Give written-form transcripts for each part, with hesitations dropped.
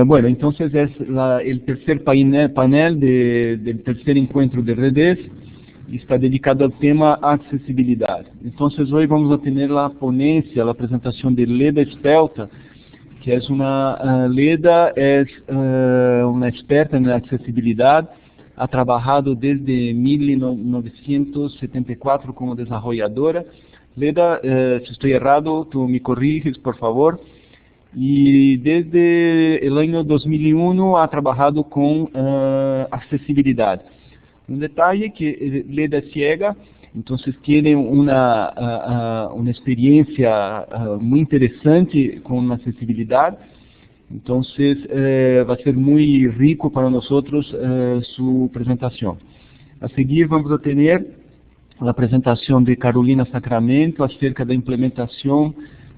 Bueno, entonces es el tercer panel del tercer encuentro de redes y está dedicado al tema accesibilidad. Entonces hoy vamos a tener la ponencia, la presentación de Leda Espelta, que es Leda es una experta en accesibilidad, ha trabajado desde 1974 como desarrolladora. Leda, si estoy errado, tú me corriges, por favor. Y desde el año 2001 ha trabajado con accesibilidad. Un detalle que Leda es ciega, entonces tiene una experiencia muy interesante con accesibilidad. Entonces va a ser muy rico para nosotros su presentación. A seguir vamos a tener la presentación de Carolina Sacramento acerca de la implementación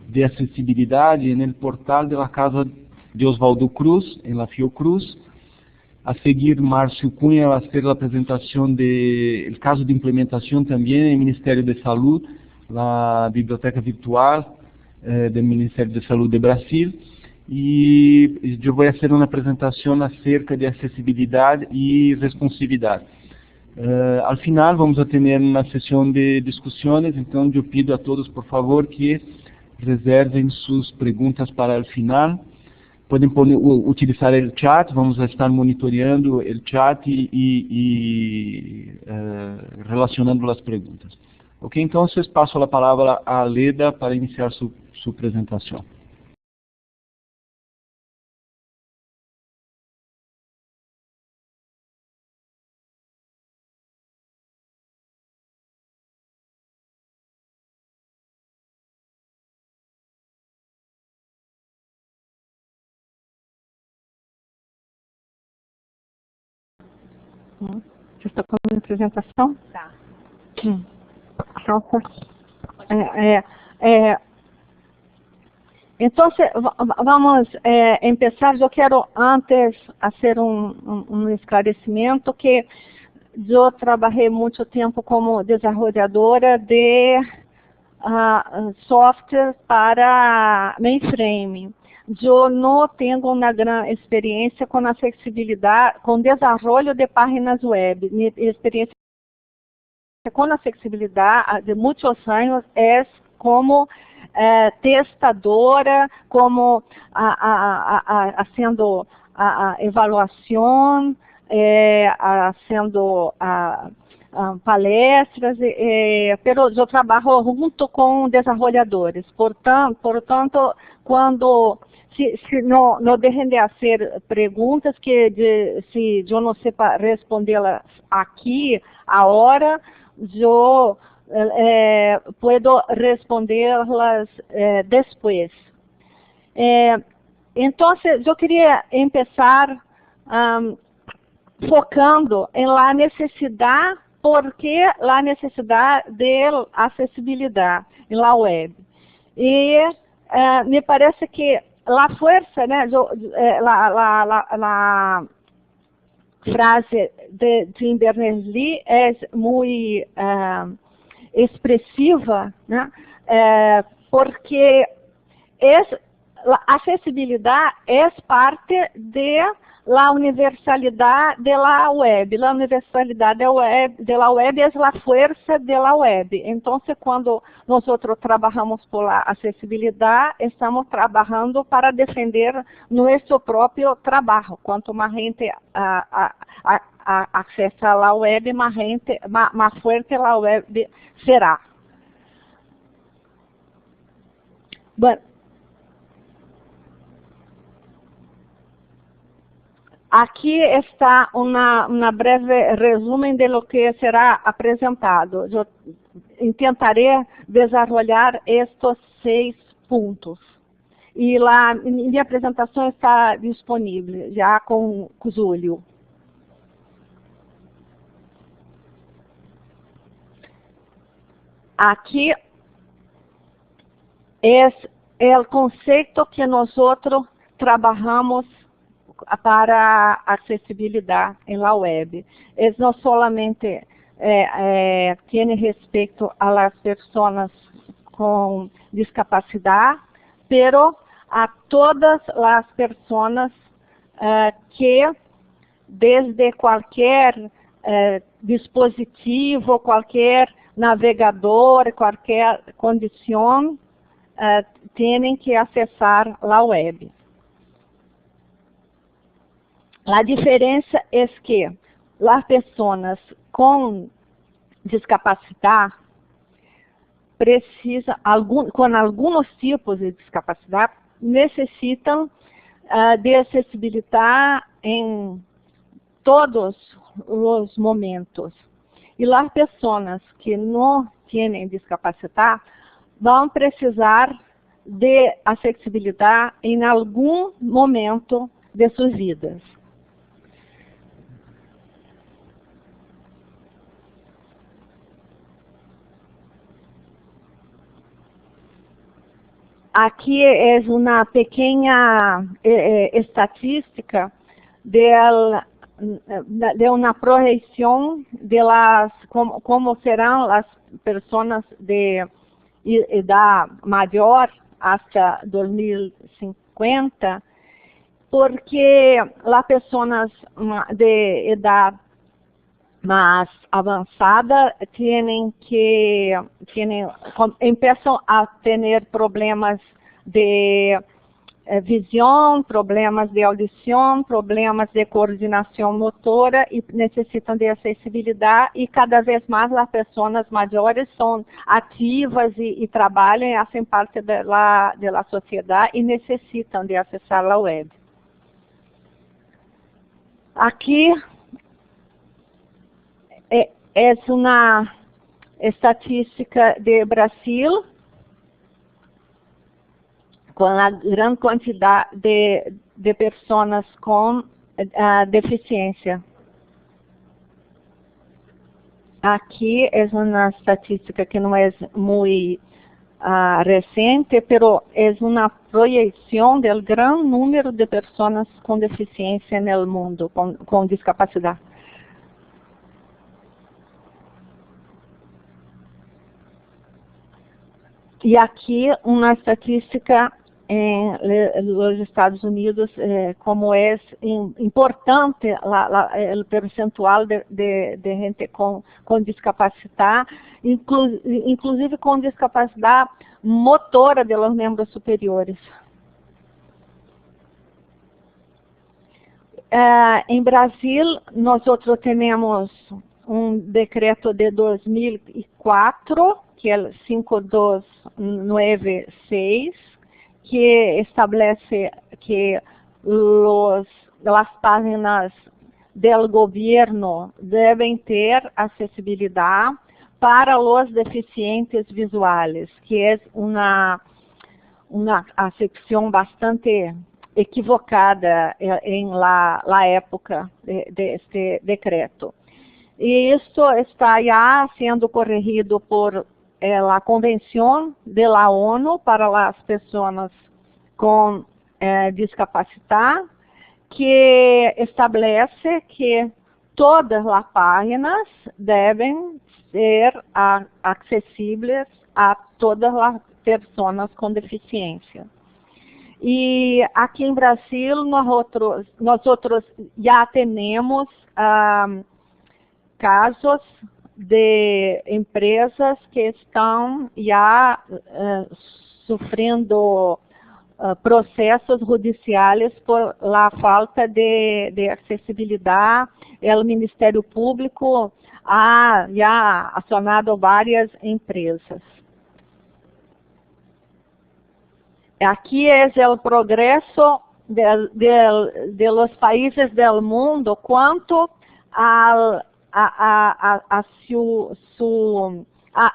de acessibilidade no portal da Casa de Oswaldo Cruz, em la Fiocruz. A seguir, Márcio Cunha vai fazer a apresentação do caso de implementação também no Ministério de Saúde, na Biblioteca Virtual do Ministério de Saúde do Brasil. E eu vou fazer uma apresentação acerca de acessibilidade e responsividade. Al final, vamos a ter uma sessão de discussões, então eu pido a todos, por favor, que reservem suas perguntas para o final. Podem utilizar o chat, vamos estar monitoreando o chat e relacionando as perguntas. Ok, então passo a palavra a Leda para iniciar sua apresentação. Já estou com a minha apresentação? Tá. Entonces, vamos empezar. Eu quero antes fazer um esclarecimento que eu trabalhei muito tempo como desenvolvedora de software para mainframe. Eu não tenho uma grande experiência com acessibilidade, com desenvolvimento de páginas web. Minha experiência com acessibilidade de muitos anos é como testadora, como fazendo a avaliação, fazendo palestras, mas eu trabalho junto com desenvolvedores. Portanto, quando se não deixem de fazer perguntas que se eu não sei respondê-las aqui, agora, eu posso respondê-las depois. Então, eu queria começar focando em la necessidade, porque la necessidade de acessibilidade em la web. E me parece que la fuerza, né, la frase de Tim Berners-Lee é muito expressiva, né, porque a acessibilidade é parte la universalidade de la web. La universalidade de la web é la fuerza de la web. Então, quando nós trabalhamos por la acessibilidade, estamos trabalhando para defender nosso próprio trabalho. Quanto mais gente acessa a web, mais forte a web será. Bom, aqui está uma breve resumo de lo que será apresentado. Eu tentarei desenvolver estes 6 pontos. E minha apresentação está disponível já com o Júlio. Aqui é o conceito que nós trabalhamos para acessibilidade em la web. É não solamente tiene respecto a las personas con discapacidad, pero a todas las personas que desde cualquier dispositivo, qualquer navegador, qualquer condição, têm que acessar a web. A diferença é que as pessoas com discapacidade precisam, com alguns tipos de discapacidade, necessitam de acessibilidade em todos os momentos. E as pessoas que não têm discapacidade vão precisar de acessibilidade em algum momento de suas vidas. Aqui é uma pequena estatística de uma projeção de como serão as pessoas de idade maior até 2050, porque as pessoas de idade mais avançada começam a ter problemas de visão, problemas de audição, problemas de coordenação motora e necessitam de acessibilidade, e cada vez mais as pessoas maiores são ativas e trabalham e fazem parte da sociedade e necessitam de acessar a web. Aqui é uma estatística de Brasil, com a grande quantidade de pessoas com deficiência. Aqui é uma estatística que não é muito recente, mas é uma projeção do grande número de pessoas com deficiência no mundo, com discapacidade. E aqui uma estatística nos Estados Unidos, como é importante o percentual de gente com discapacidade, inclusive com discapacidade motora de los membros superiores. Em Brasil, nós temos um decreto de 2004, que é 5296, que estabelece que as páginas do governo devem ter acessibilidade para os deficientes visuais, que é uma acepção bastante equivocada em la época deste decreto. E isso está já sendo corrigido por a Convenção da ONU para as pessoas com discapacidade, que estabelece que todas as páginas devem ser acessíveis a todas as pessoas com deficiência. E aqui em Brasil, nós já temos casos de empresas que estão já sofrendo processos judiciais por la falta de acessibilidade. O Ministério Público ha já acionado várias empresas. Aqui é o progresso de los países do mundo quanto a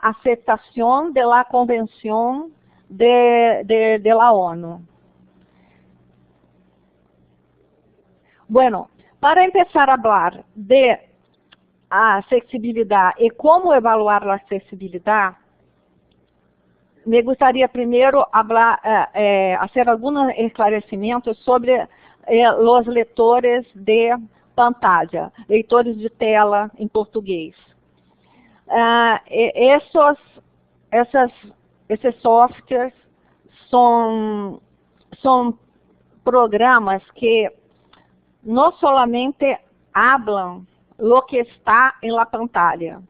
aceitação da Convenção de la ONU. Bueno, para empezar a falar de acessibilidade e como evaluar a acessibilidade, me gostaria primeiro fazer alguns esclarecimentos sobre os leitores de pantalla, leitores de tela em português. esses softwares são programas que não solamente hablam lo que está en la pantalla,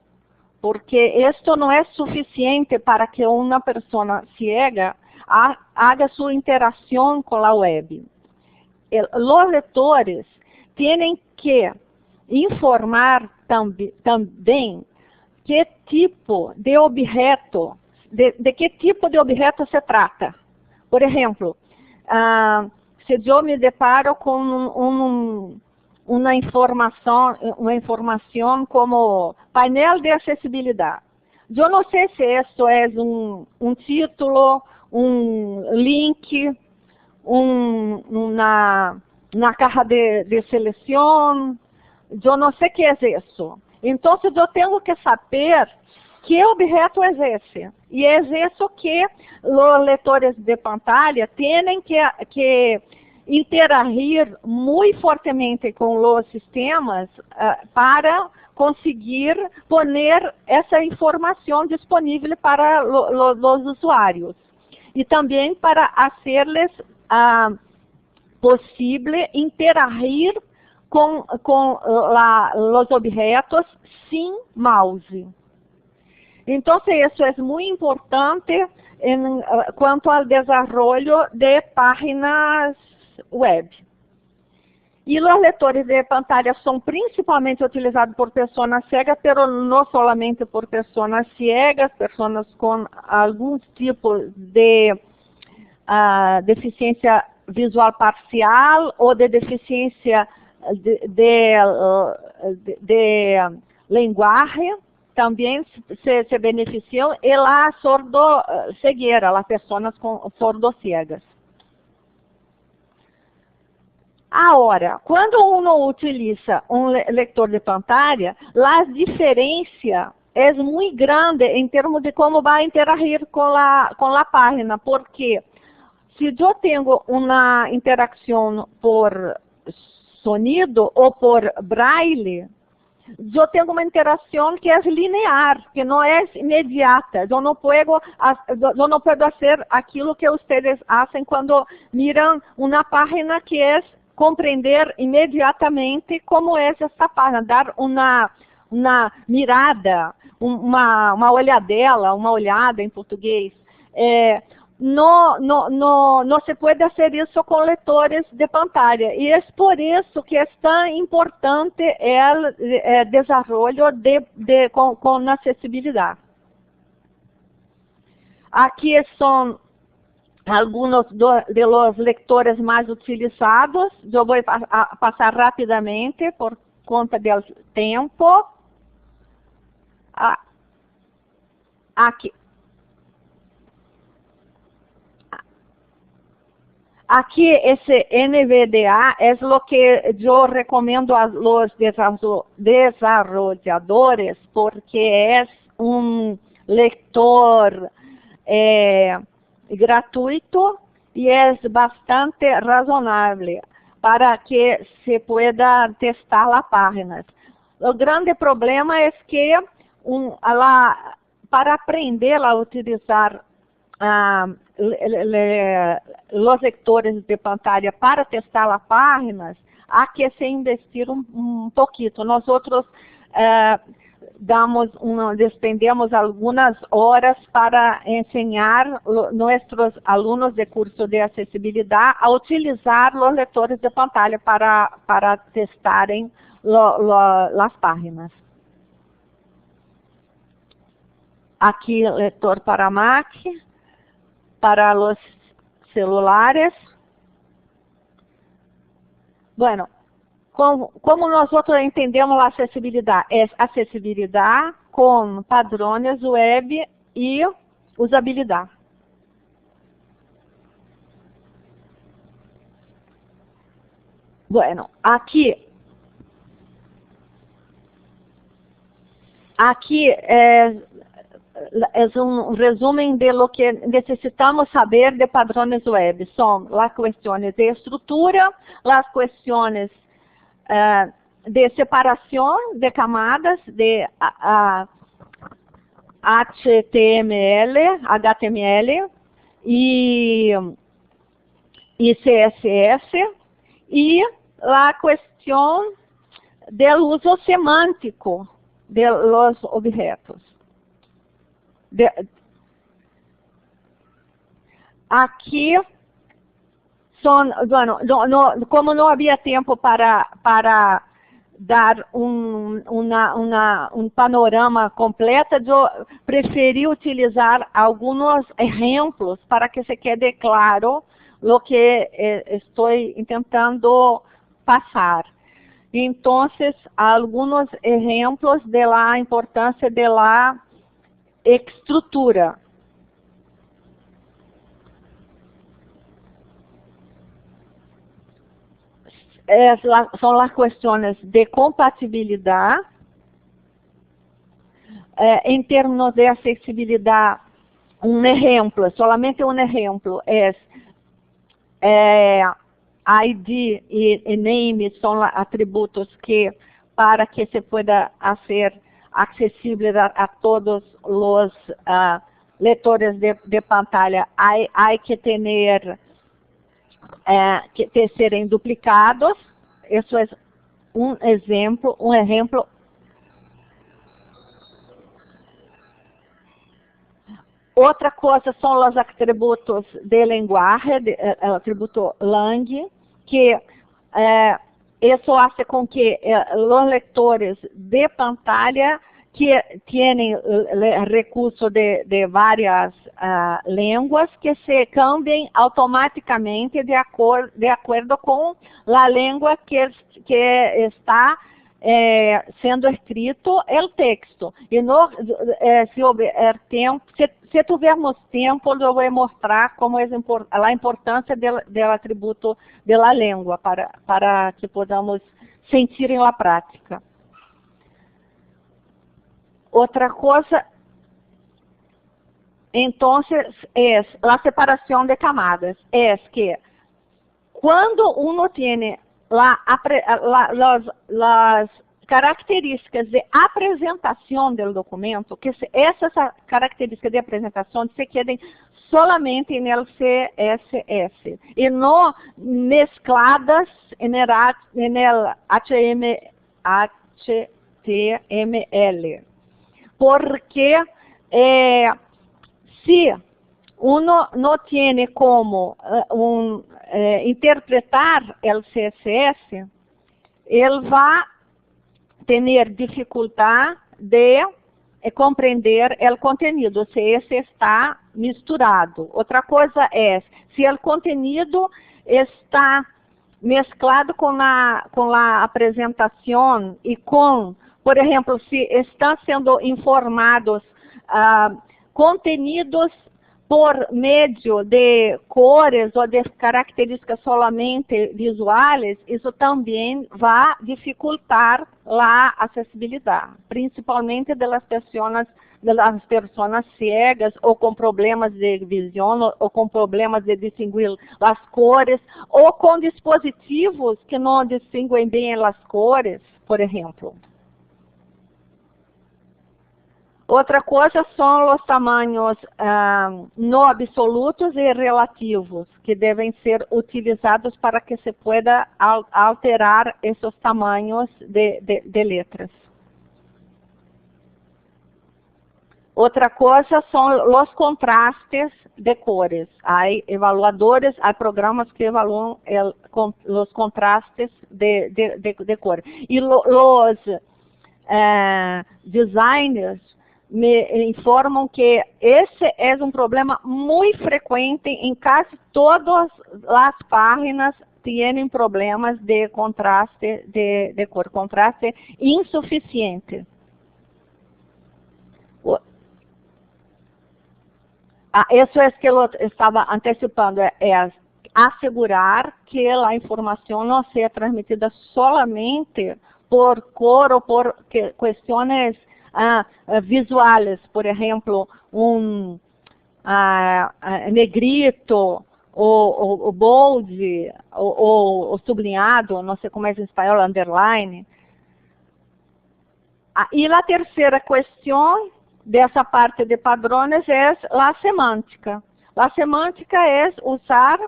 porque esto no es suficiente para que una persona ciega haga su interacción con la web. Los lectores tienen que informar também que tipo de objeto, de que tipo de objeto se trata. Por exemplo, se eu me deparo com uma informação como painel de acessibilidade. Eu não sei se isso é um título, um link, uma caja de seleção. Eu não sei o que é isso. Então, eu tenho que saber que objeto é esse. E é isso que os leitores de pantalla têm que interagir muito fortemente com os sistemas para conseguir poner essa informação disponível para os usuários. E também para hacerles possível interagir com os objetos sem mouse. Então, isso é muito importante quanto ao desenvolvimento de páginas web. E os leitores de pantalla são principalmente utilizados por pessoas cegas, mas não somente por pessoas ciegas, pessoas com algum tipo de deficiência visual parcial ou de deficiência de linguagem, também se beneficiam, e a sordocegueira, as pessoas com sordociegas. Agora, quando uno utiliza um leitor de pantalla, a diferença é muito grande em termos de como vai interagir com a página, porque se eu tenho uma interação por sonido ou por braille, eu tenho uma interação que é linear, que não é imediata. Eu não posso fazer aquilo que vocês fazem quando miram uma página que é compreender imediatamente como é essa página, dar uma mirada, uma olhada em português. Não se pode fazer isso com leitores de pantalla. E é por isso que é tão importante o desenvolvimento com acessibilidade. Aqui são alguns de los lectores mais utilizados. Eu vou passar rapidamente por conta do tempo. Aqui, esse NVDA é o que eu recomendo a los desarrolladores, porque é um leitor gratuito e é bastante razonável para que se pueda testar as páginas. O grande problema é que para aprender a utilizar os leitores de pantalla para testar as páginas, há que se investir um pouquinho. Nós despendemos algumas horas para ensinar nossos alunos de curso de acessibilidade a utilizar os leitores de pantalla para testarem as páginas. Aqui, leitor para Mac, para os celulares. Bueno, como nós entendemos a acessibilidade? É acessibilidade com padrões web e usabilidade. Bueno, aqui é um resumo de lo que necessitamos saber de padrões web. São as questões de estrutura, as questões de separação de camadas, de HTML y CSS, y la cuestión del uso semántico de los objetos. Aquí son, bueno, como no había tiempo para dar un panorama completo, yo preferí utilizar algunos ejemplos para que se quede claro lo que estoy intentando pasar. Entonces, algunos ejemplos de la importancia de la estructura. Son las cuestiones de compatibilidad. En términos de accesibilidad, un ejemplo, solamente un ejemplo, es ID y name son atributos que para que se pueda hacer accesible a todos los lectores de pantalla, hay que tener que serem duplicados. Isso é um exemplo, Outra coisa são os atributos de linguagem, atributo lang, que isso faz com que os leitores de pantalla que têm recurso de várias línguas que se cambiem automaticamente de acordo com a língua que está sendo escrito o texto. E se houver tempo, se tivermos tempo, eu vou mostrar como é a importância do atributo da língua para que podamos sentir em la prática. Outra coisa, então, é a separação de camadas. É que quando uno tem as características de apresentação do documento, que essas características de apresentação se quedem solamente no CSS e não mescladas no HTML. Porque se uno não tem como interpretar o CSS, ele vai ter dificuldade de compreender o conteúdo, se esse está misturado. Outra coisa é, se o conteúdo está mesclado com a apresentação e com, por exemplo, se estão sendo informados conteúdos por meio de cores ou de características solamente visuais, isso também vai dificultar a acessibilidade, principalmente das pessoas ciegas ou com problemas de visão ou com problemas de distinguir as cores ou com dispositivos que não distinguem bem as cores, por exemplo. Outra coisa são os tamanhos não absolutos e relativos, que devem ser utilizados para que se pueda alterar esses tamanhos de letras. Outra coisa são os contrastes de cores. Há evaluadores, há programas que evaluam os contrastes de cor. E os designers me informam que esse é um problema muito frequente em quase todas as páginas. Têm problemas de contraste de cor, contraste insuficiente. Isso é que eu estava antecipando, é assegurar que a informação não seja transmitida solamente por cor ou por questões visuais, por exemplo, negrito, o bold, o sublinhado, não sei como é em espanhol, underline. E a terceira questão dessa parte de padrões é a semântica. A semântica é usar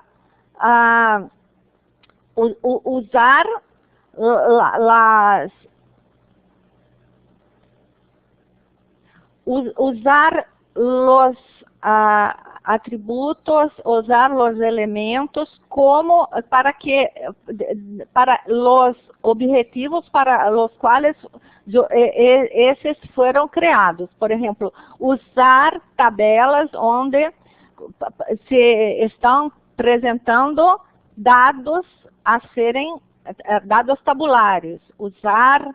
usar os atributos, usar os elementos como para os objetivos para os quais esses foram criados. Por exemplo, usar tabelas onde se estão apresentando dados a serem dados tabulares, usar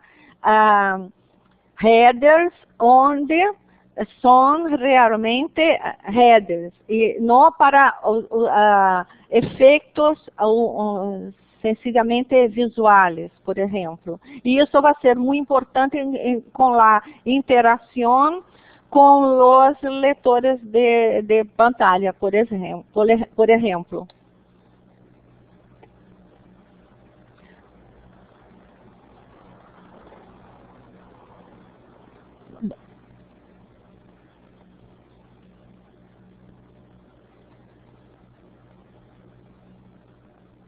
headers onde são realmente headers e não para efeitos sencillamente visuais, por exemplo. E isso vai ser muito importante com a interação com os leitores de pantalla, por exemplo.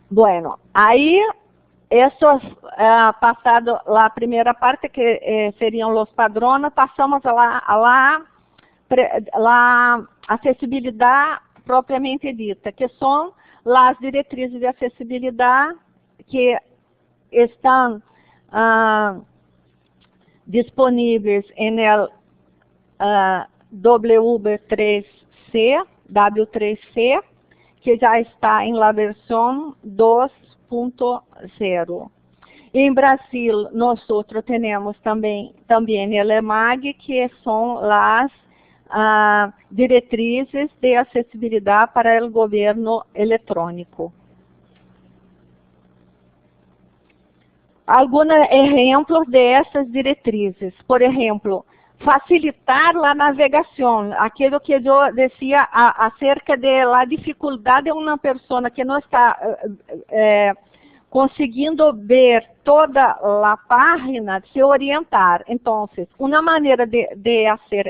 Bueno, aí, isso passado a primeira parte, que seriam os padrões, passamos a acessibilidade propriamente dita, que são as diretrizes de acessibilidade que estão disponíveis no W3C, que já está em la versão 2.0. Em Brasil, nós temos também o EMAG, que são as diretrizes de acessibilidade para o governo eletrônico. Alguns exemplos dessas diretrizes, por exemplo, facilitar a navegação, aquilo que eu dizia acerca da dificuldade de uma pessoa que não está conseguindo ver toda a página, se orientar. Então, uma maneira de fazer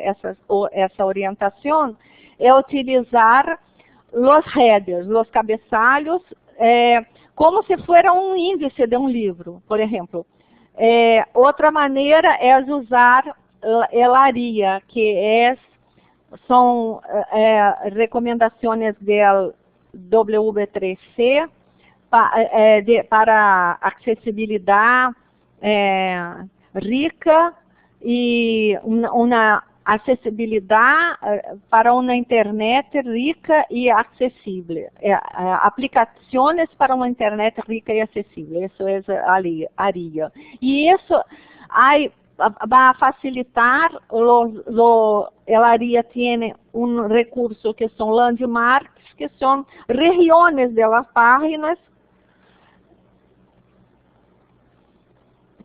essa orientação é utilizar os headers, os cabeçalhos, como se fosse um índice de um livro, por exemplo. Outra maneira é usar a ARIA, que são recomendações do W3C para acessibilidade rica e uma acessibilidade para uma internet rica e acessível. Aplicações para uma internet rica e acessível. Isso é a ARIA. E isso va a facilitar, el área tiene un recurso que son landmarks, que son regiones de las páginas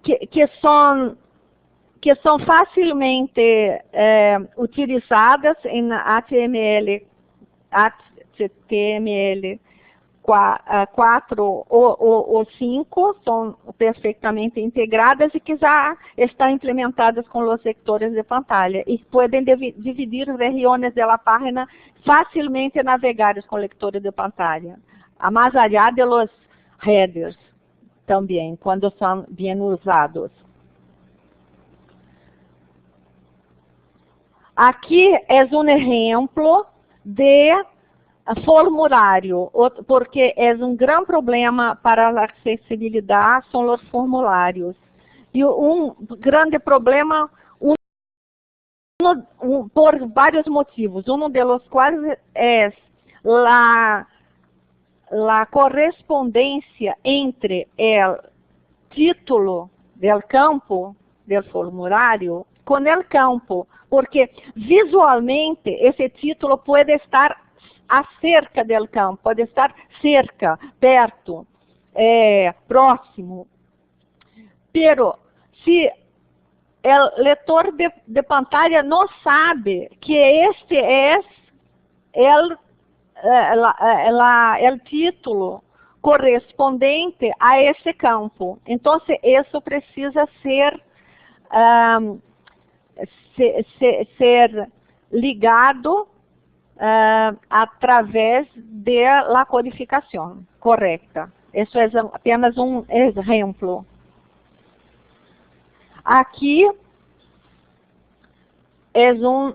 que son facilmente utilizadas em HTML 4 ou 5 são perfeitamente integradas e que já estão implementadas com os sectores de pantalla e podem dividir regiões da página facilmente navegadas com lectores de pantalla, a mais allá de los headers também, quando são bem usados. Aqui é um exemplo de formulário, porque é um grande problema para a acessibilidade, são os formulários. E um grande problema por vários motivos, um deles quais é a correspondência entre o título do campo do formulário com o campo, porque visualmente esse título pode estar acerca do campo, pode estar cerca, perto, próximo. Pero se o leitor de pantalla não sabe que este é o título correspondente a esse campo, então isso precisa ser ser ligado através da codificação correta. Isso é apenas um exemplo. Aqui é um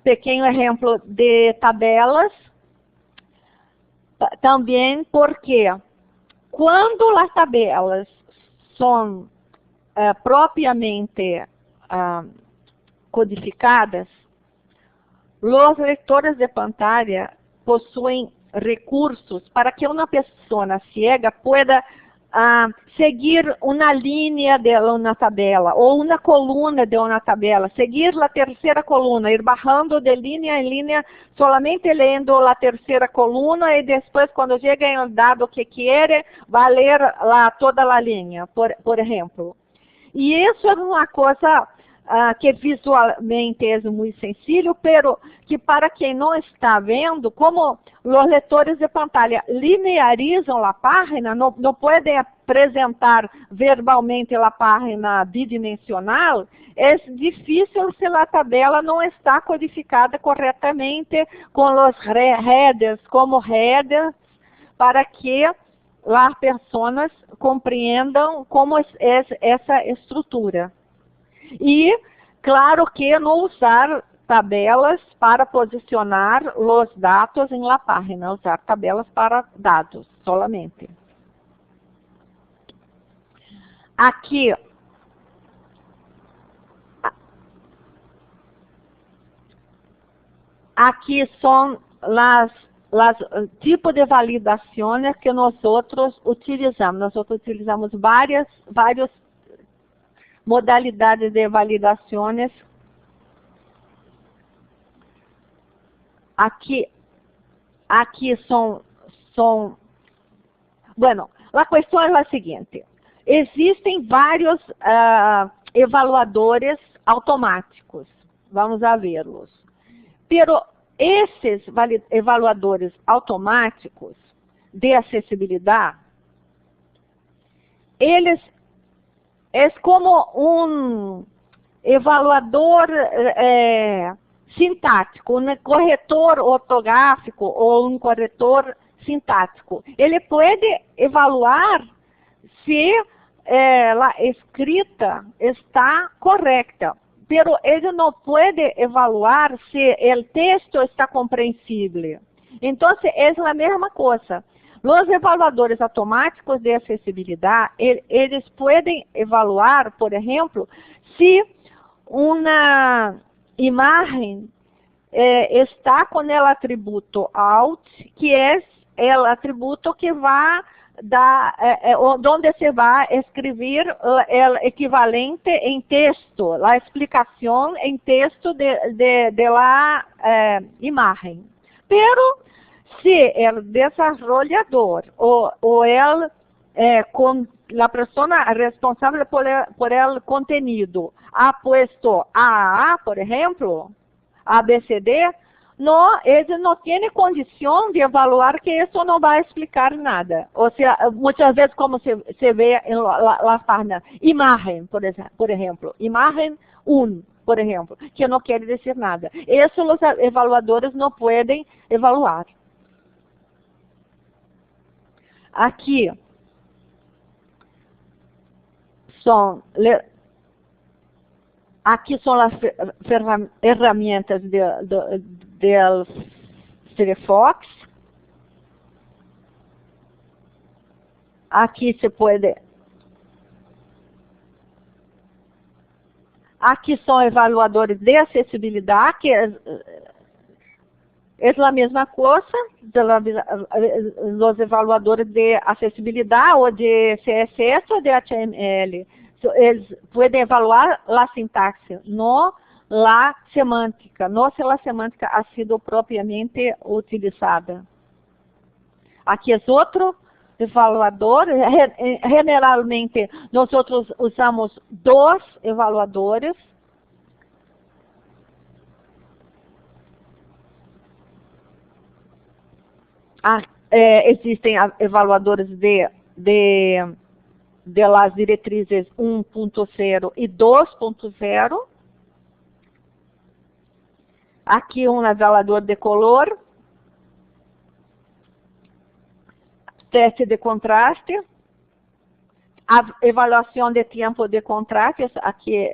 pequeno exemplo de tabelas, também porque quando as tabelas são propriamente codificadas, os leitores de pantalla possuem recursos para que uma pessoa cega pueda seguir uma linha de uma tabela ou uma coluna de uma tabela, seguir a terceira coluna, ir bajando de linha em linha, solamente lendo a terceira coluna e depois, quando chega em um dado que quer, vai ler toda a linha, por exemplo. E isso é uma coisa que visualmente é muito sencillo, pero que para quem não está vendo, como os leitores de pantalla linearizam a página, não podem apresentar verbalmente a página bidimensional, é difícil se a tabela não está codificada corretamente com os headers como headers, para que as pessoas compreendam como é essa estrutura. E, claro que não usar tabelas para posicionar os dados em la página, usar tabelas para dados solamente. Aqui são os tipos de validações que nós utilizamos. Nós utilizamos várias modalidades de validações. Aqui são... Bueno, a questão é a seguinte. Existem vários evaluadores automáticos. Vamos a vê-los. Pero esses evaluadores automáticos de acessibilidade, eles é como um evaluador sintático, um corretor ortográfico ou um corretor sintático. Ele pode evaluar se a escrita está correta, pero ele não pode evaluar se o texto está compreensível. Então, é a mesma coisa. Os evaluadores automáticos de acessibilidade, eles podem evaluar, por exemplo, se uma imagem está com o atributo alt, que é o atributo que vai dar, onde se vai escrever o equivalente em texto, a explicação em texto de la imagem. Pero se o desenvolvedor ou a pessoa responsável por el contenido ha puesto AAA, por exemplo, ABCD, ele não tem condição de evaluar que isso não vai explicar nada. Ou seja, muitas vezes, como se vê na página, imagem, por exemplo, imagem 1, por exemplo, que não quer dizer nada. Isso os evaluadores não podem evaluar. Aqui são as ferramentas do Firefox. Aqui se pode... Aqui são evaluadores de acessibilidade, que é a mesma coisa dos evaluadores de acessibilidade ou de CSS ou de HTML. Eles podem evaluar a sintaxe, não a semântica, não se a semântica ha sido propriamente utilizada. Aqui é outro evaluador. Generalmente, nós usamos 2 evaluadores. Existem evaluadores de las diretrizes 1.0 e 2.0. Aqui um nivelador de color, teste de contraste, a avaliação de tempo de contraste. Aqui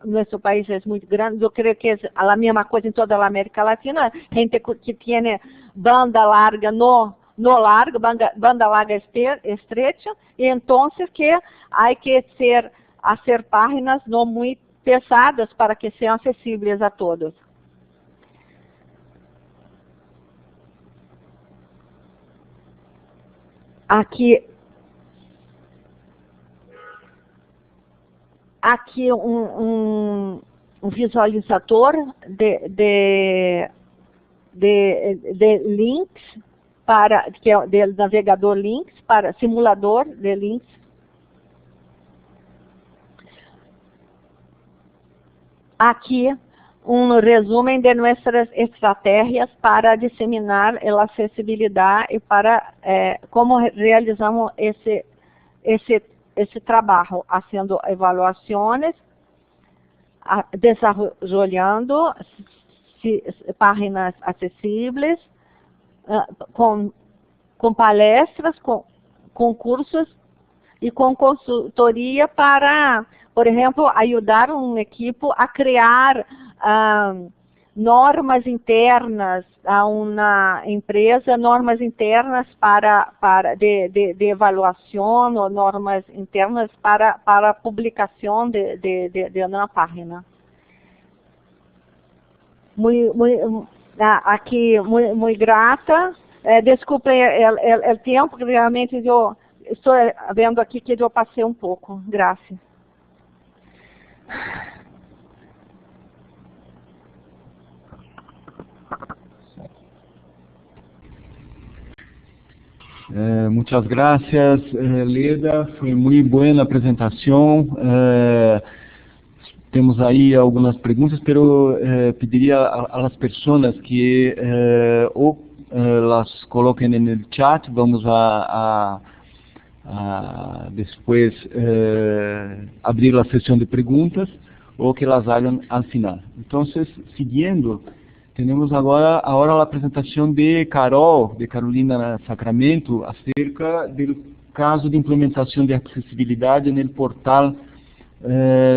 nosso país é muito grande, eu creio que é a mesma coisa em toda a América Latina, gente que tem banda larga no largo, banda larga estreita, e então que há que fazer páginas não muito pesadas para que sejam acessíveis a todos. Aqui um visualizador de links, que é do navegador links, para simulador de links. Aqui um resumo de nossas estratégias para disseminar a acessibilidade e para como realizamos esse trabalho, fazendo avaliações, desenvolvendo páginas acessíveis, com palestras, com concursos e com consultoria para, por exemplo, ajudar uma equipe a criar normas internas a uma empresa, normas internas de avaliação, ou normas internas para publicação de uma página. Aqui, muito grata. Desculpem o tempo, que realmente eu estou vendo aqui que eu passei um pouco. Graças. Muchas gracias, Leda. Foi muito boa a apresentação. Temos aí algumas perguntas, pero pediria a las personas que ou las coloquem no chat, vamos a depois abrir a sessão de perguntas, ou que las hagan al final. Então, seguindo, temos agora a apresentação de Carolina Sacramento, acerca do caso de implementação de acessibilidade no portal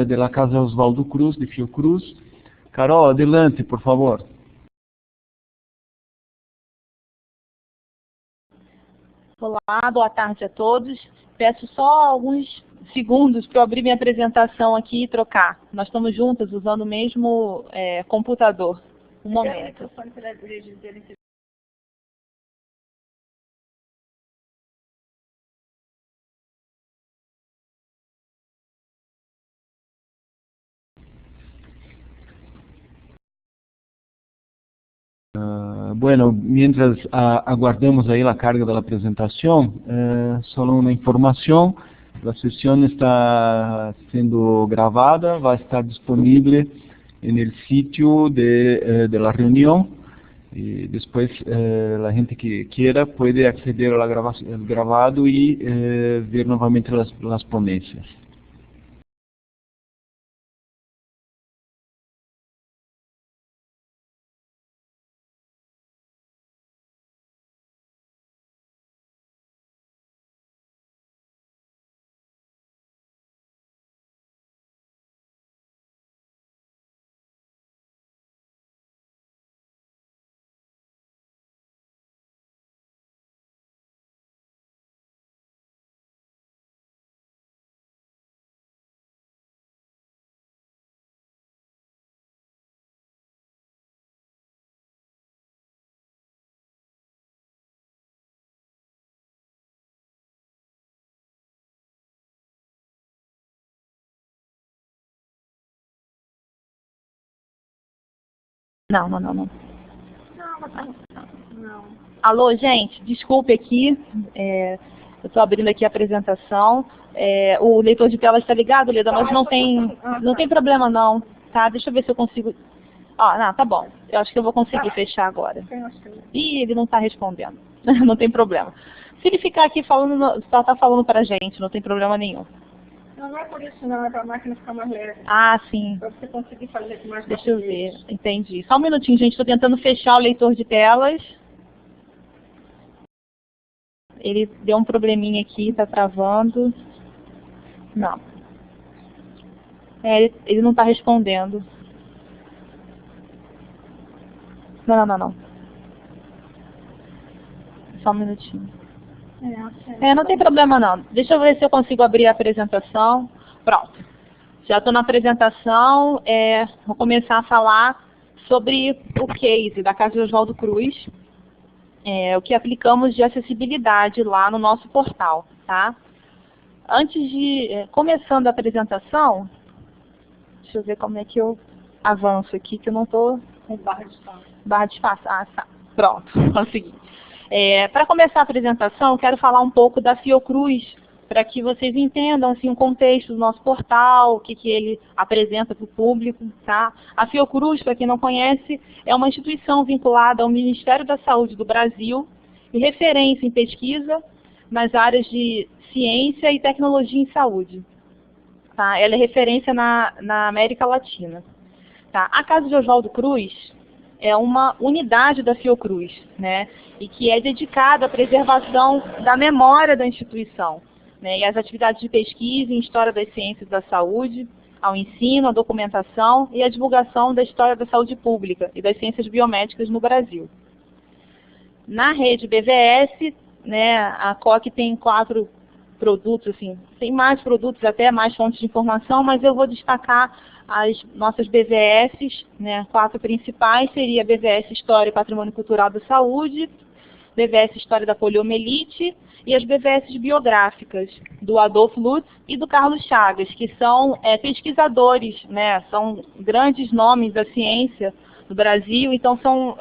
de la Casa Osvaldo Cruz, de Fiocruz. Carol, adelante, por favor. Olá, boa tarde a todos. Peço só alguns segundos para eu abrir minha apresentação aqui e trocar. Nós estamos juntas usando o mesmo computador. Um momento. Bueno, mientras aguardamos aí a carga da apresentação, só uma informação: a sessão está sendo gravada, vai estar disponível no sítio de la reunião, e depois a gente que quiera pode acceder ao gravado e ver novamente as ponências. Não. Alô, gente, desculpe aqui, eu estou abrindo aqui a apresentação. O leitor de tela está ligado, Leda, mas não tem problema não, tá? Deixa eu ver se eu consigo... não, tá bom, eu acho que eu vou conseguir fechar agora. Ih, ele não está respondendo, não tem problema. Se ele ficar aqui falando, só está falando para a gente, não tem problema nenhum. Não, não é por isso não, é para a máquina ficar mais leve. Ah, sim. Para você conseguir fazer com mais Deixa eu ver. Entendi. Só um minutinho, gente. Estou tentando fechar o leitor de telas. Ele deu um probleminha aqui, está travando. Não. Ele não está respondendo. Não. Só um minutinho. Não tem problema não. Deixa eu ver se eu consigo abrir a apresentação. Pronto. Já estou na apresentação. Vou começar a falar sobre o case da Casa de Oswaldo Cruz. O que aplicamos de acessibilidade lá no nosso portal, tá? Antes de... começando a apresentação, deixa eu ver como é que eu avanço aqui, que eu não estou... Barra de espaço. Ah, tá. Pronto, consegui. Para começar a apresentação, eu quero falar um pouco da Fiocruz, para que vocês entendam assim, o contexto do nosso portal, o que ele apresenta para o público. Tá? A Fiocruz, para quem não conhece, é uma instituição vinculada ao Ministério da Saúde do Brasil e referência em pesquisa nas áreas de ciência e tecnologia em saúde. Tá? Ela é referência na América Latina. Tá? A Casa de Oswaldo Cruz é uma unidade da Fiocruz, né? E que é dedicada à preservação da memória da instituição, né? E às atividades de pesquisa em história das ciências da saúde, ao ensino, à documentação e à divulgação da história da saúde pública e das ciências biomédicas no Brasil. Na rede BVS, né, a COC tem 4 produtos, assim, tem mais produtos, até mais fontes de informação, mas eu vou destacar as nossas BVS, né, 4 principais, seria a BVS História e Patrimônio Cultural da Saúde, BVS História da Poliomielite e as BVS biográficas do Adolfo Lutz e do Carlos Chagas, que são pesquisadores, né, são grandes nomes da ciência do Brasil, então são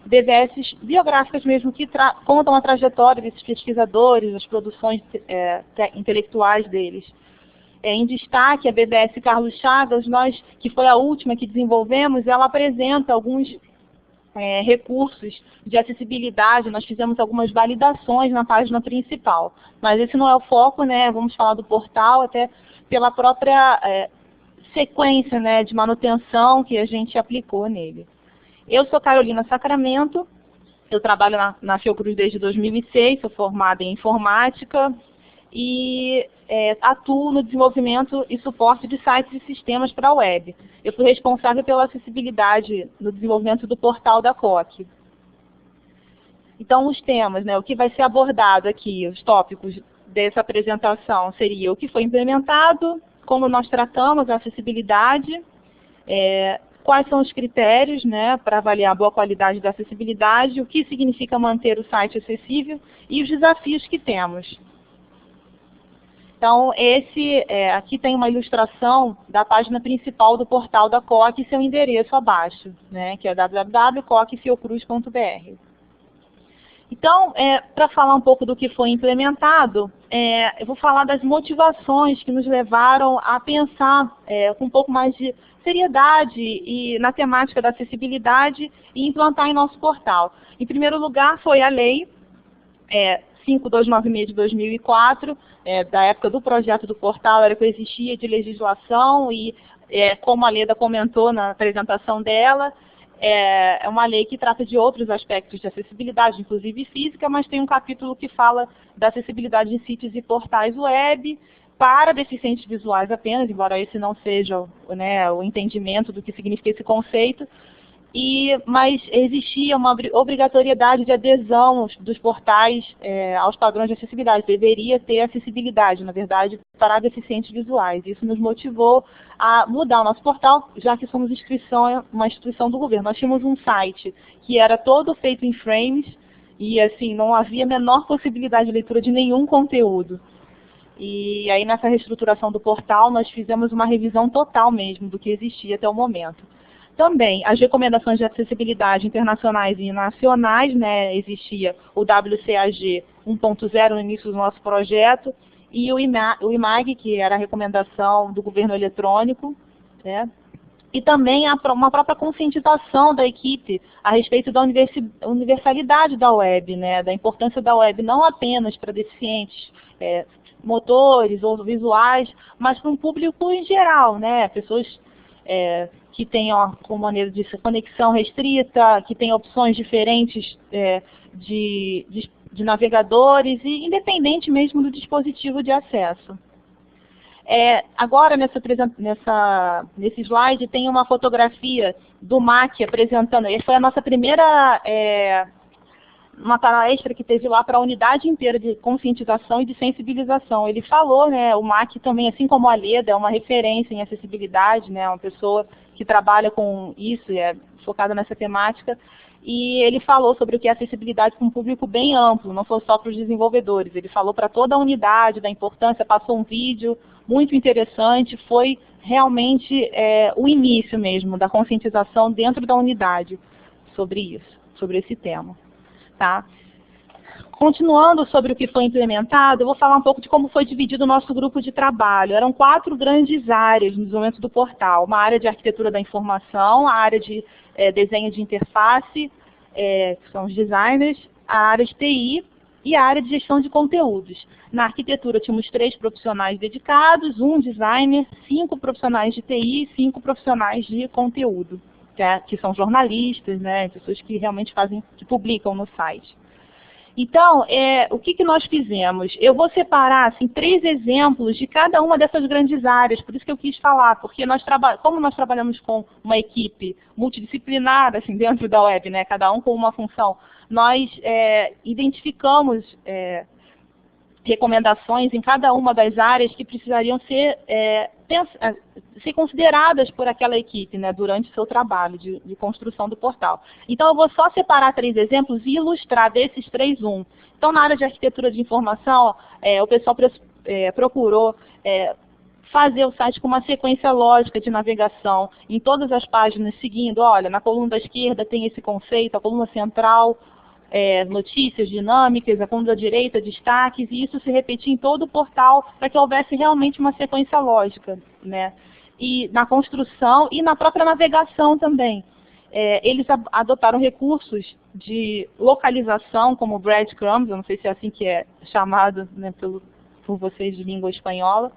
BVS biográficas mesmo, que contam a trajetória desses pesquisadores, as produções intelectuais deles. Em destaque, a BVS Carlos Chagas, que foi a última que desenvolvemos, ela apresenta alguns recursos de acessibilidade, nós fizemos algumas validações na página principal. Mas esse não é o foco, né? Vamos falar do portal, até pela própria sequência, né, de manutenção que a gente aplicou nele. Eu sou Carolina Sacramento, eu trabalho na Fiocruz desde 2006, sou formada em informática e atuo no desenvolvimento e suporte de sites e sistemas para a web. Eu fui responsável pela acessibilidade no desenvolvimento do portal da COC. Então, os temas, né, o que vai ser abordado aqui, os tópicos dessa apresentação seria o que foi implementado, como nós tratamos a acessibilidade, quais são os critérios, né, para avaliar a boa qualidade da acessibilidade, o que significa manter o site acessível e os desafios que temos. Então, aqui tem uma ilustração da página principal do portal da COC e seu endereço abaixo, né, que é www.cocfiocruz.br. Então, para falar um pouco do que foi implementado, eu vou falar das motivações que nos levaram a pensar com um pouco mais de seriedade e na temática da acessibilidade e implantar em nosso portal. Em primeiro lugar, foi a lei 5296 de 2004, da época do projeto do portal, era o que existia de legislação e, como a Leda comentou na apresentação dela, é uma lei que trata de outros aspectos de acessibilidade, inclusive física, mas tem um capítulo que fala da acessibilidade em sítios e portais web para deficientes visuais apenas, embora esse não seja, né, o entendimento do que significa esse conceito. Mas existia uma obrigatoriedade de adesão dos portais aos padrões de acessibilidade. Deveria ter acessibilidade, na verdade, para deficientes visuais. Isso nos motivou a mudar o nosso portal, já que somos uma instituição do governo. Nós tínhamos um site que era todo feito em frames e assim, não havia a menor possibilidade de leitura de nenhum conteúdo. E aí, nessa reestruturação do portal, nós fizemos uma revisão total mesmo do que existia até o momento. Também, as recomendações de acessibilidade internacionais e nacionais, né, existia o WCAG 1.0 no início do nosso projeto, e o IMAG, que era a recomendação do governo eletrônico, né, e também uma própria conscientização da equipe a respeito da universalidade da web, né, da importância da web, não apenas para deficientes, motores ou visuais, mas para um público em geral, né? Pessoas que tenham com maneira de conexão restrita, que tenham opções diferentes de navegadores, e independente mesmo do dispositivo de acesso. Agora, nesse slide, tem uma fotografia do MAC apresentando. Essa foi a nossa primeira uma palestra que teve lá para a unidade inteira de conscientização e de sensibilização. Ele falou, né, o MAC também, assim como a Leda, é uma referência em acessibilidade, né, uma pessoa que trabalha com isso, é focada nessa temática, e ele falou sobre o que é acessibilidade para um público bem amplo, não foi só para os desenvolvedores, ele falou para toda a unidade da importância, passou um vídeo muito interessante, foi realmente o início mesmo da conscientização dentro da unidade sobre isso, sobre esse tema. Tá? Continuando sobre o que foi implementado, eu vou falar um pouco de como foi dividido o nosso grupo de trabalho. Eram 4 grandes áreas no desenvolvimento do portal. Uma área de arquitetura da informação, a área de desenho de interface, que são os designers, a área de TI e a área de gestão de conteúdos. Na arquitetura tínhamos 3 profissionais dedicados, 1 designer, 5 profissionais de TI e 5 profissionais de conteúdo, que são jornalistas, né, pessoas que realmente que publicam no site. Então, o que nós fizemos? Eu vou separar assim, 3 exemplos de cada uma dessas grandes áreas, por isso que eu quis falar, porque como nós trabalhamos com uma equipe multidisciplinar assim, dentro da web, né, cada um com uma função, nós identificamos recomendações em cada uma das áreas que precisariam ser consideradas por aquela equipe, né, durante o seu trabalho de construção do portal. Então, eu vou só separar 3 exemplos e ilustrar desses 3 um. Então, na área de arquitetura de informação, o pessoal procurou fazer o site com uma sequência lógica de navegação em todas as páginas, seguindo, olha, na coluna da esquerda tem esse conceito, a coluna central, notícias dinâmicas, a coluna da direita, destaques, e isso se repetir em todo o portal para que houvesse realmente uma sequência lógica, né? E na construção e na própria navegação também. Eles adotaram recursos de localização, como o breadcrumbs, eu não sei se é assim que é chamado, né, por vocês de língua espanhola,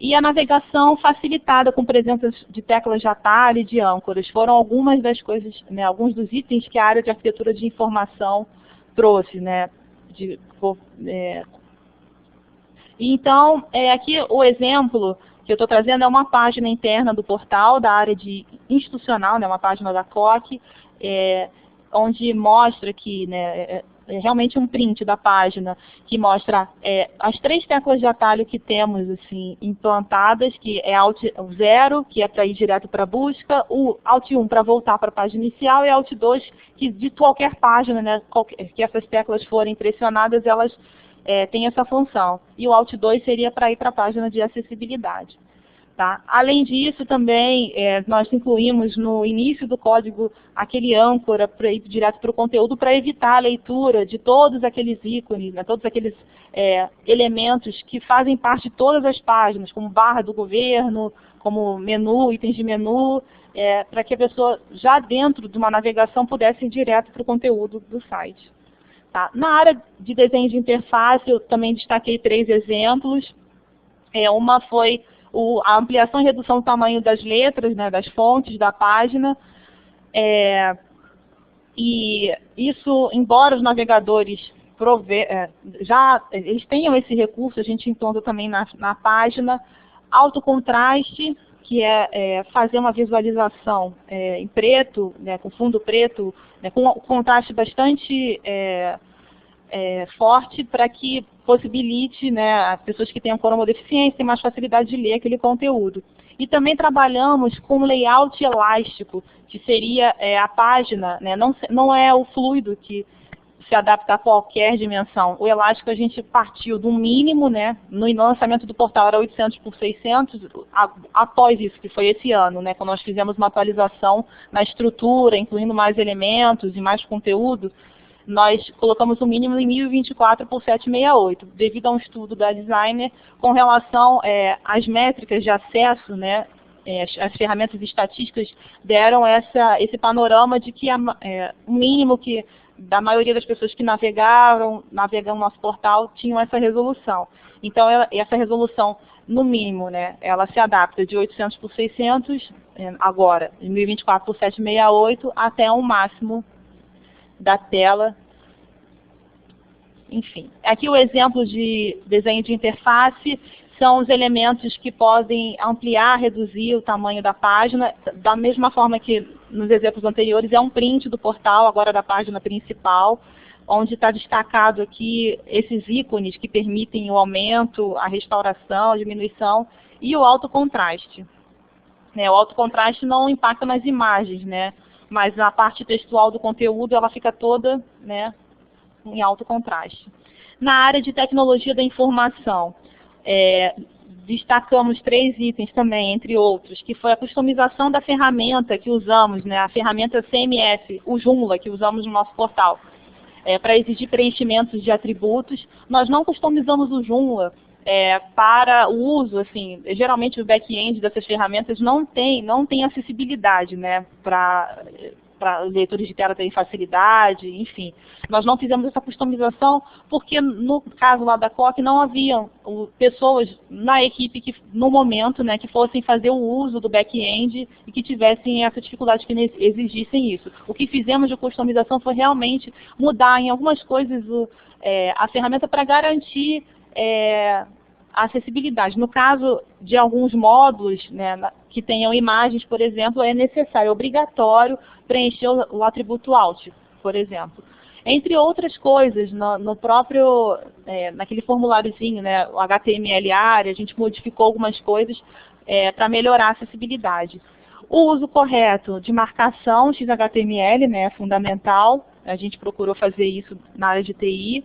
e a navegação facilitada com presença de teclas de atalho e de âncoras. Foram algumas das coisas, né, alguns dos itens que a área de arquitetura de informação trouxe, né? Então, aqui o exemplo que eu estou trazendo é uma página interna do portal, da área de institucional, né, uma página da COC, onde mostra que, né, realmente um print da página que mostra as 3 teclas de atalho que temos assim, implantadas, que é Alt 0, que é para ir direto para a busca, o Alt 1 para voltar para a página inicial e Alt 2, que de qualquer página, né, que essas teclas forem pressionadas, elas têm essa função. E o Alt 2 seria para ir para a página de acessibilidade. Tá? Além disso, também, nós incluímos no início do código aquele âncora para ir direto para o conteúdo, para evitar a leitura de todos aqueles ícones, né, todos aqueles elementos que fazem parte de todas as páginas, como barra do governo, como menu, itens de menu, para que a pessoa, já dentro de uma navegação, pudesse ir direto para o conteúdo do site. Tá? Na área de desenho de interface, eu também destaquei 3 exemplos. Uma foi a ampliação e redução do tamanho das letras, né, das fontes da página, e isso, embora os navegadores eles tenham esse recurso, a gente encontra também na página, alto contraste, que é fazer uma visualização em preto, né, com fundo preto, né, com um contraste bastante forte para que possibilite, né, as pessoas que tenham cromodeficiência tenham mais facilidade de ler aquele conteúdo. E também trabalhamos com layout elástico, que seria a página, né, não é o fluido que se adapta a qualquer dimensão. O elástico a gente partiu do mínimo, né, no lançamento do portal era 800 por 600, após isso, que foi esse ano, né, quando nós fizemos uma atualização na estrutura, incluindo mais elementos e mais conteúdo, nós colocamos o mínimo em 1024 por 768, devido a um estudo da designer com relação às métricas de acesso, né, as ferramentas estatísticas deram esse panorama de que o mínimo que da maioria das pessoas que navegam no nosso portal tinham essa resolução. Então, essa resolução, no mínimo, né, ela se adapta de 800 por 600, agora, em 1024 por 768, até um máximo da tela. Enfim, aqui o exemplo de desenho de interface são os elementos que podem ampliar, reduzir o tamanho da página, da mesma forma que nos exemplos anteriores, é um print do portal, agora da página principal, onde está destacado aqui esses ícones que permitem o aumento, a restauração, a diminuição e o alto contraste. O alto contraste não impacta nas imagens, né? Mas a parte textual do conteúdo ela fica toda, né, em alto contraste. Na área de tecnologia da informação, destacamos 3 itens também, entre outros, que foi a customização da ferramenta que usamos, né, a ferramenta CMS, o Joomla, que usamos no nosso portal, para exigir preenchimentos de atributos. Nós não customizamos o Joomla para o uso, assim, geralmente o back-end dessas ferramentas não tem acessibilidade, né, para leitores de tela terem facilidade, enfim. Nós não fizemos essa customização porque no caso lá da COC não haviam pessoas na equipe que, no momento, né, que fossem fazer o uso do back-end e que tivessem essa dificuldade, que exigissem isso. O que fizemos de customização foi realmente mudar em algumas coisas a ferramenta para garantir a acessibilidade. No caso de alguns módulos, né, que tenham imagens, por exemplo, é necessário, é obrigatório preencher o atributo alt, por exemplo. Entre outras coisas, no próprio, naquele formuláriozinho, né, o HTML área, a gente modificou algumas coisas para melhorar a acessibilidade. O uso correto de marcação XHTML, né, é fundamental, a gente procurou fazer isso na área de TI.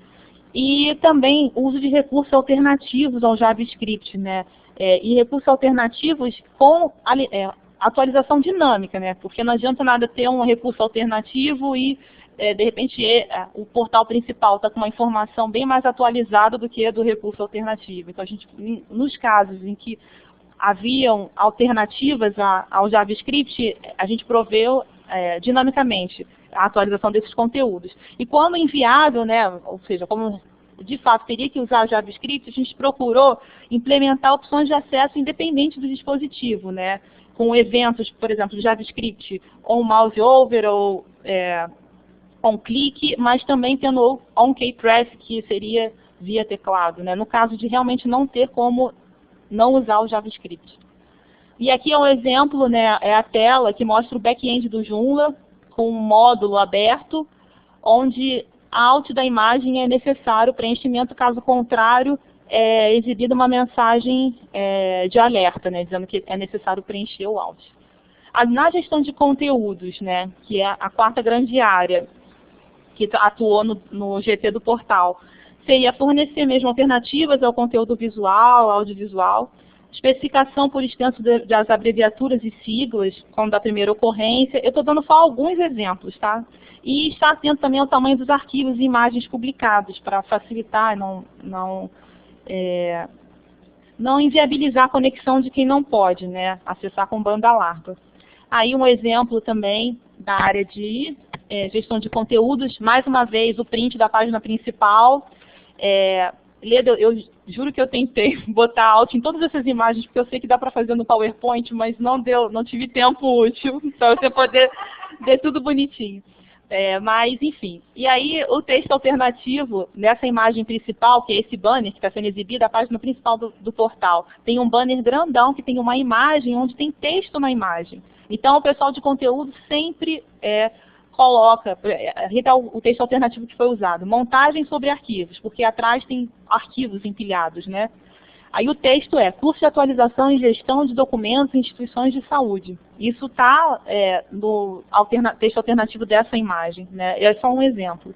E também o uso de recursos alternativos ao JavaScript, né? E recursos alternativos com atualização dinâmica, né? Porque não adianta nada ter um recurso alternativo e, de repente, o portal principal está com uma informação bem mais atualizada do que a do recurso alternativo. Então, nos casos em que haviam alternativas ao JavaScript, a gente proveu dinamicamente a atualização desses conteúdos. E quando enviado, né, ou seja, como de fato teria que usar JavaScript, a gente procurou implementar opções de acesso independente do dispositivo, né, com eventos, por exemplo, JavaScript on mouse over ou on click, mas também tendo on keypress, que seria via teclado, né, no caso de realmente não ter como não usar o JavaScript. E aqui é um exemplo, né, é a tela que mostra o back-end do Joomla, com um módulo aberto, onde a alt da imagem é necessário preenchimento, caso contrário, é exibida uma mensagem de alerta, né, dizendo que é necessário preencher o alt. Na gestão de conteúdos, né, que é a 4ª grande área que atuou no GT do portal, seria fornecer mesmo alternativas ao conteúdo visual, audiovisual, especificação por extenso das abreviaturas e siglas, como da primeira ocorrência. Eu estou dando só alguns exemplos, tá? E estar atento também ao tamanho dos arquivos e imagens publicados, para facilitar e não inviabilizar a conexão de quem não pode, né, acessar com banda larga. Aí um exemplo também da área de gestão de conteúdos, mais uma vez o print da página principal. Leda, eu juro que eu tentei botar alt em todas essas imagens, porque eu sei que dá para fazer no PowerPoint, mas não deu, não tive tempo útil para você poder ver tudo bonitinho. Mas, enfim. E aí, o texto alternativo nessa imagem principal, que é esse banner que está sendo exibido, a página principal do portal, tem um banner grandão que tem uma imagem onde tem texto na imagem. Então, o pessoal de conteúdo sempre coloca, o texto alternativo que foi usado, montagem sobre arquivos, porque atrás tem arquivos empilhados, né? Aí o texto é curso de atualização e gestão de documentos em instituições de saúde. Isso está no texto alternativo dessa imagem, né? É só um exemplo.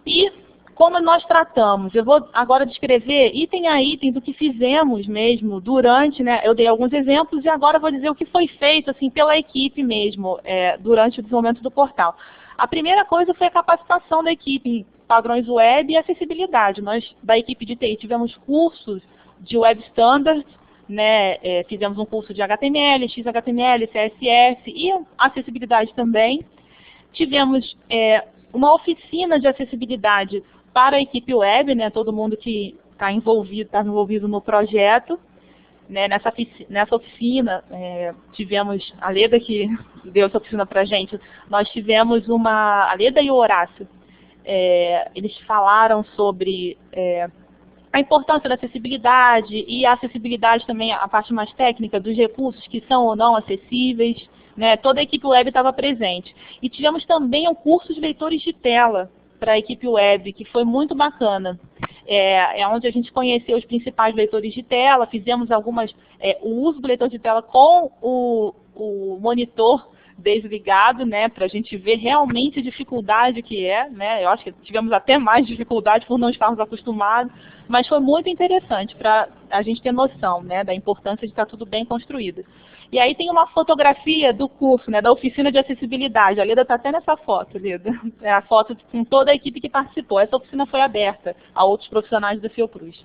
E como nós tratamos, eu vou agora descrever item a item do que fizemos mesmo durante, né? Eu dei alguns exemplos e agora vou dizer o que foi feito assim pela equipe mesmo durante o desenvolvimento do portal. A primeira coisa foi a capacitação da equipe em padrões web e acessibilidade. Nós, da equipe de TI, tivemos cursos de Web Standards, né? Fizemos um curso de HTML, XHTML, CSS e acessibilidade também. Tivemos uma oficina de acessibilidade para a equipe web, né, todo mundo que está envolvido no projeto. Né, nessa oficina, tivemos a Leda que deu essa oficina para a gente, nós tivemos a Leda e o Horácio, eles falaram sobre a importância da acessibilidade e a acessibilidade também, a parte mais técnica dos recursos que são ou não acessíveis, né, toda a equipe web estava presente. E tivemos também um curso de leitores de tela para a equipe web, que foi muito bacana. Onde a gente conheceu os principais leitores de tela, fizemos o uso do leitor de tela com o monitor desligado, né, para a gente ver realmente a dificuldade que né, eu acho que tivemos até mais dificuldade por não estarmos acostumados, mas foi muito interessante para a gente ter noção, né, da importância de estar tudo bem construído. E aí tem uma fotografia do curso, né, da oficina de acessibilidade. A Leda está até nessa foto, Leda. É a foto com toda a equipe que participou. Essa oficina foi aberta a outros profissionais da Fiocruz.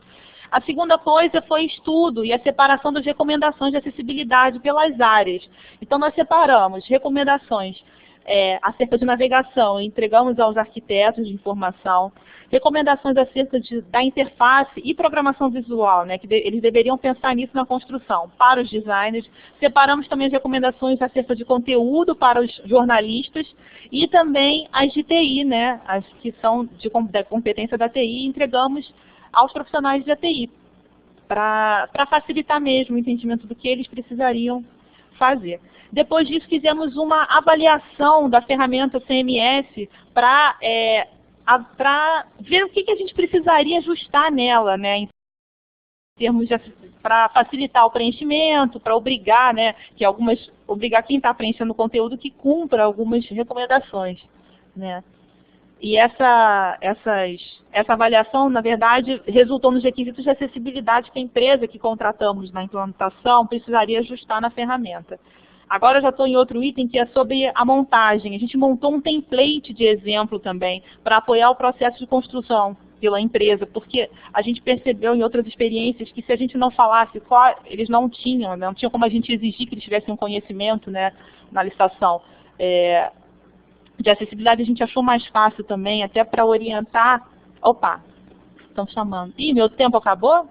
A segunda coisa foi estudo e a separação das recomendações de acessibilidade pelas áreas. Então nós separamos recomendações acerca de navegação, entregamos aos arquitetos de informação, recomendações acerca da interface e programação visual, né, que eles deveriam pensar nisso na construção, para os designers. Separamos também as recomendações acerca de conteúdo para os jornalistas e também as de TI, né, as que são da competência da TI, e entregamos aos profissionais da TI, para facilitar mesmo o entendimento do que eles precisariam fazer. Depois disso, fizemos uma avaliação da ferramenta CMS para ver o que a gente precisaria ajustar nela, né, em termos para facilitar o preenchimento, para obrigar, né, obrigar quem está preenchendo o conteúdo que cumpra algumas recomendações, né. E essa avaliação, na verdade, resultou nos requisitos de acessibilidade que a empresa que contratamos na implantação precisaria ajustar na ferramenta. Agora eu já estou em outro item que é sobre a montagem. A gente montou um template de exemplo também para apoiar o processo de construção pela empresa, porque a gente percebeu em outras experiências que se a gente não falasse eles não tinham como a gente exigir que eles tivessem um conhecimento, né, na licitação. De acessibilidade a gente achou mais fácil também, até para orientar. Opa, estão chamando. Ih, meu tempo acabou?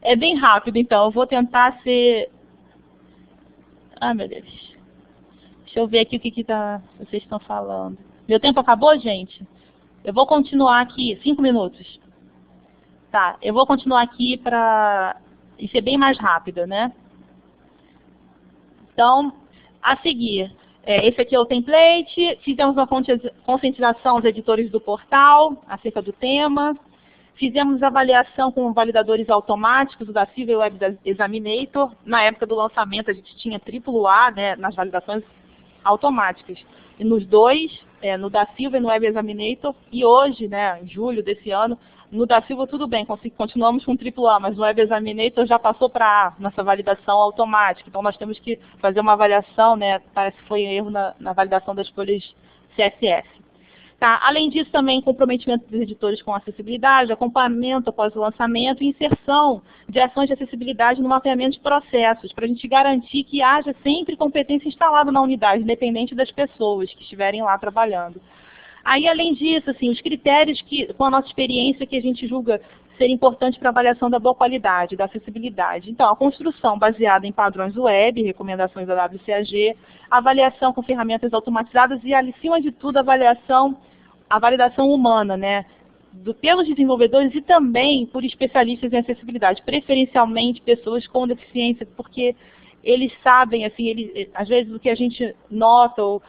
É bem rápido, então. Eu vou tentar ser... Ah, meu Deus. Deixa eu ver aqui o que vocês estão falando. Meu tempo acabou, gente? Eu vou continuar aqui, 5 minutos. Tá, eu vou continuar aqui para ser bem mais rápida, né? Então, a seguir, esse aqui é o template. Fizemos uma conscientização aos editores do portal acerca do tema. Fizemos avaliação com validadores automáticos, o da Silva e o Web Examinator. Na época do lançamento, a gente tinha AAA, né, nas validações automáticas. E nos dois, no da Silva e no Web Examinator. E hoje, né, em julho desse ano, no da Silva tudo bem, continuamos com AAA, mas no Web Examinator já passou para A, nossa validação automática. Então nós temos que fazer uma avaliação, né, parece que foi um erro na validação das folhas CSS. Tá? Além disso, também comprometimento dos editores com acessibilidade, acompanhamento após o lançamento e inserção de ações de acessibilidade no mapeamento de processos, para a gente garantir que haja sempre competência instalada na unidade, independente das pessoas que estiverem lá trabalhando. Aí, além disso, assim, os critérios com a nossa experiência, que a gente julga ser importante para a avaliação da boa qualidade, da acessibilidade. Então, a construção baseada em padrões web, recomendações da WCAG, avaliação com ferramentas automatizadas e, acima de tudo, a validação humana, né, pelos desenvolvedores e também por especialistas em acessibilidade, preferencialmente pessoas com deficiência, porque eles sabem, assim, às vezes o que a gente nota, ou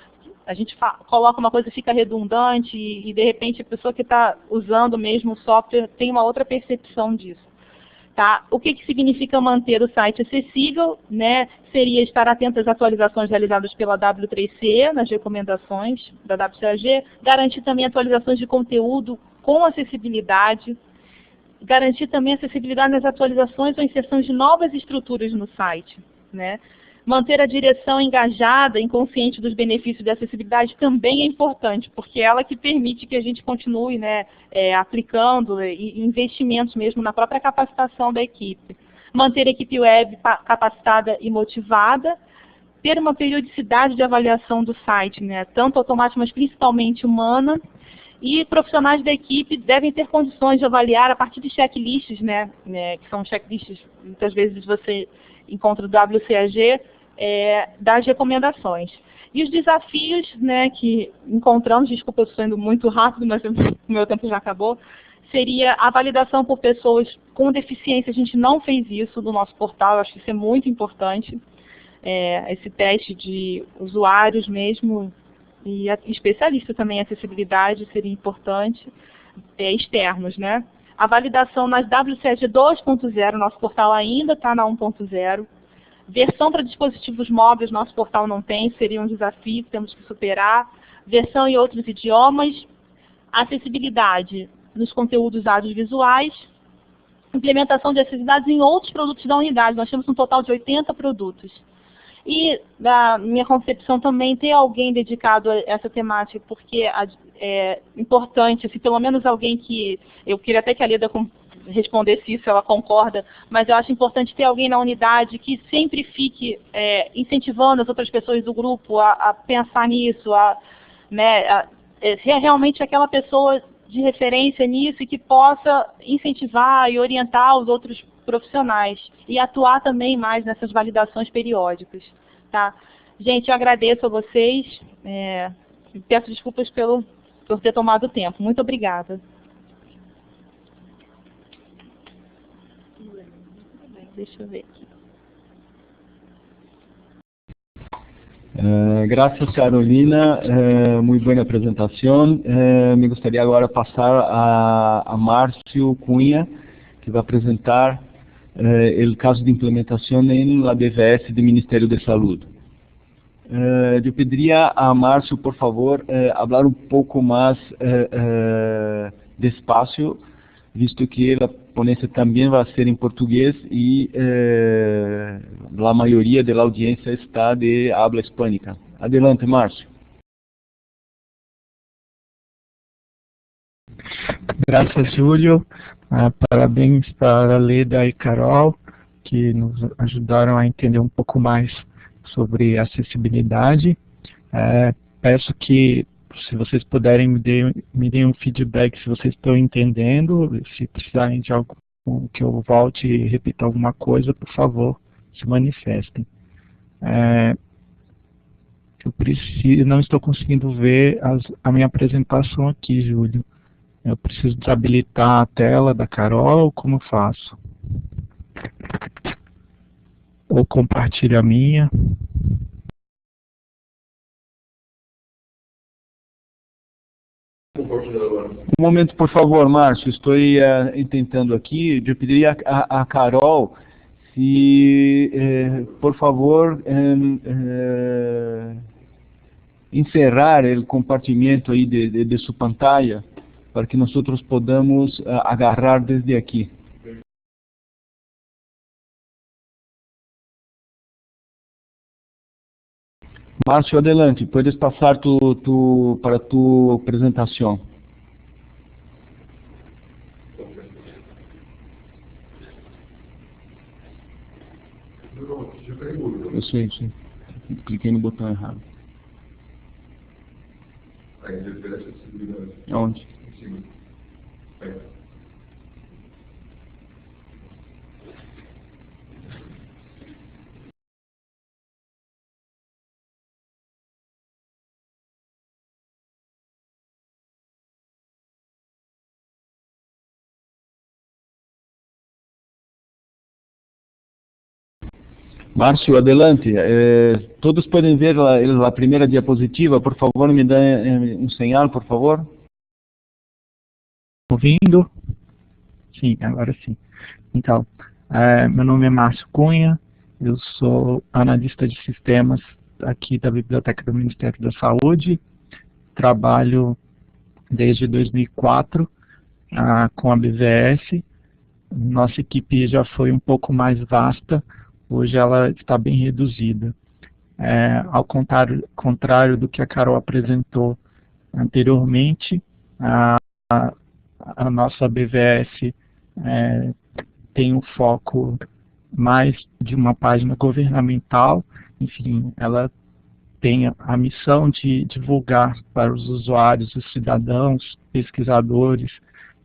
a gente coloca uma coisa e fica redundante e de repente a pessoa que está usando mesmo o software tem uma outra percepção disso. Tá? O que significa manter o site acessível? Né? Seria estar atento às atualizações realizadas pela W3C, nas recomendações da WCAG, garantir também atualizações de conteúdo com acessibilidade, garantir também acessibilidade nas atualizações ou inserção de novas estruturas no site, né? Manter a direção engajada e consciente dos benefícios da acessibilidade também é importante, porque é ela que permite que a gente continue, né, aplicando investimentos mesmo na própria capacitação da equipe. Manter a equipe web capacitada e motivada, ter uma periodicidade de avaliação do site, né, tanto automática, mas principalmente humana, E profissionais da equipe devem ter condições de avaliar a partir de checklists, que são checklists, muitas vezes você encontra o WCAG, das recomendações. E os desafios que encontramos, desculpa, eu estou indo muito rápido, mas o meu tempo já acabou, seria a validação por pessoas com deficiência. A gente não fez isso no nosso portal, eu acho que isso é muito importante, esse teste de usuários mesmo, e especialista também em acessibilidade seria importante, externos, A validação nas WCAG 2.0, nosso portal ainda está na 1.0. Versão para dispositivos móveis, nosso portal não tem, seria um desafio que temos que superar. Versão em outros idiomas. Acessibilidade nos conteúdos audiovisuais. Implementação de acessibilidade em outros produtos da unidade. Nós temos um total de 80 produtos. E, da minha concepção, também ter alguém dedicado a essa temática, porque é importante, assim, pelo menos alguém que... Eu queria até que a Leda respondesse isso, ela concorda, mas eu acho importante ter alguém na unidade que sempre fique incentivando as outras pessoas do grupo a pensar nisso, ser realmente aquela pessoa de referência nisso e que possa incentivar e orientar os outros profissionais e atuar também mais nessas validações periódicas. Tá? Gente, eu agradeço a vocês, peço desculpas por ter tomado tempo. Muito obrigada. Deixa eu ver aqui. Gracias, Carolina. Muy buena presentación. Me gustaría ahora pasar a Márcio Cunha, que vai apresentar o caso de implementação em la BVS do Ministério de Saúde. Eu pediria a Márcio, por favor, falar um pouco mais despacio, visto que a ponência também vai ser em português e a maioria da audiência está de habla hispânica. Adelante, Márcio. Graças, Júlio. Parabéns para a Leda e Carol, que nos ajudaram a entender um pouco mais sobre acessibilidade. Peço que, se vocês puderem, me deem um feedback se vocês estão entendendo. Se precisarem de algo que eu volte e repita alguma coisa, por favor, se manifestem. Eu não estou conseguindo ver a minha apresentação aqui, Júlio. Eu preciso desabilitar a tela da Carol, como faço? Ou compartilho a minha. Um momento, por favor, Márcio. Estou tentando aqui. Eu pediria a Carol se, por favor, encerrar o compartimento aí de sua pantalla, para que nós podamos agarrar desde aqui. Márcio, adelante. Puedes passar para tu apresentação. Eu sei. Cliquei no botão errado. Onde? Márcio, adelante. Todos podem ver a primeira diapositiva. Por favor, me dê um sinal, por favor. Ouvindo? Sim, agora sim. Então, meu nome é Márcio Cunha, eu sou analista de sistemas aqui da Biblioteca do Ministério da Saúde, trabalho desde 2004 com a BVS. Nossa equipe já foi um pouco mais vasta, hoje ela está bem reduzida. Ao contrário do que a Carol apresentou anteriormente, a nossa BVS tem um foco mais de uma página governamental, enfim, ela tem a missão de divulgar para os usuários, os cidadãos, pesquisadores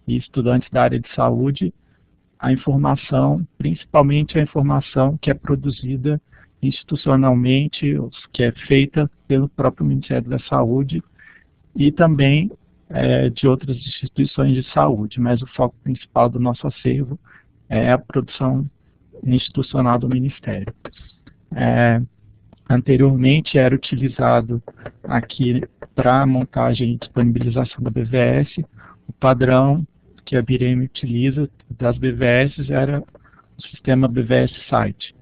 e estudantes da área de saúde a informação, principalmente a informação que é produzida institucionalmente, que é feita pelo próprio Ministério da Saúde e também de outras instituições de saúde, mas o foco principal do nosso acervo é a produção institucional do Ministério. Anteriormente era utilizado aqui para a montagem e disponibilização da BVS, o padrão que a BIREM utiliza das BVS era o sistema BVS Site.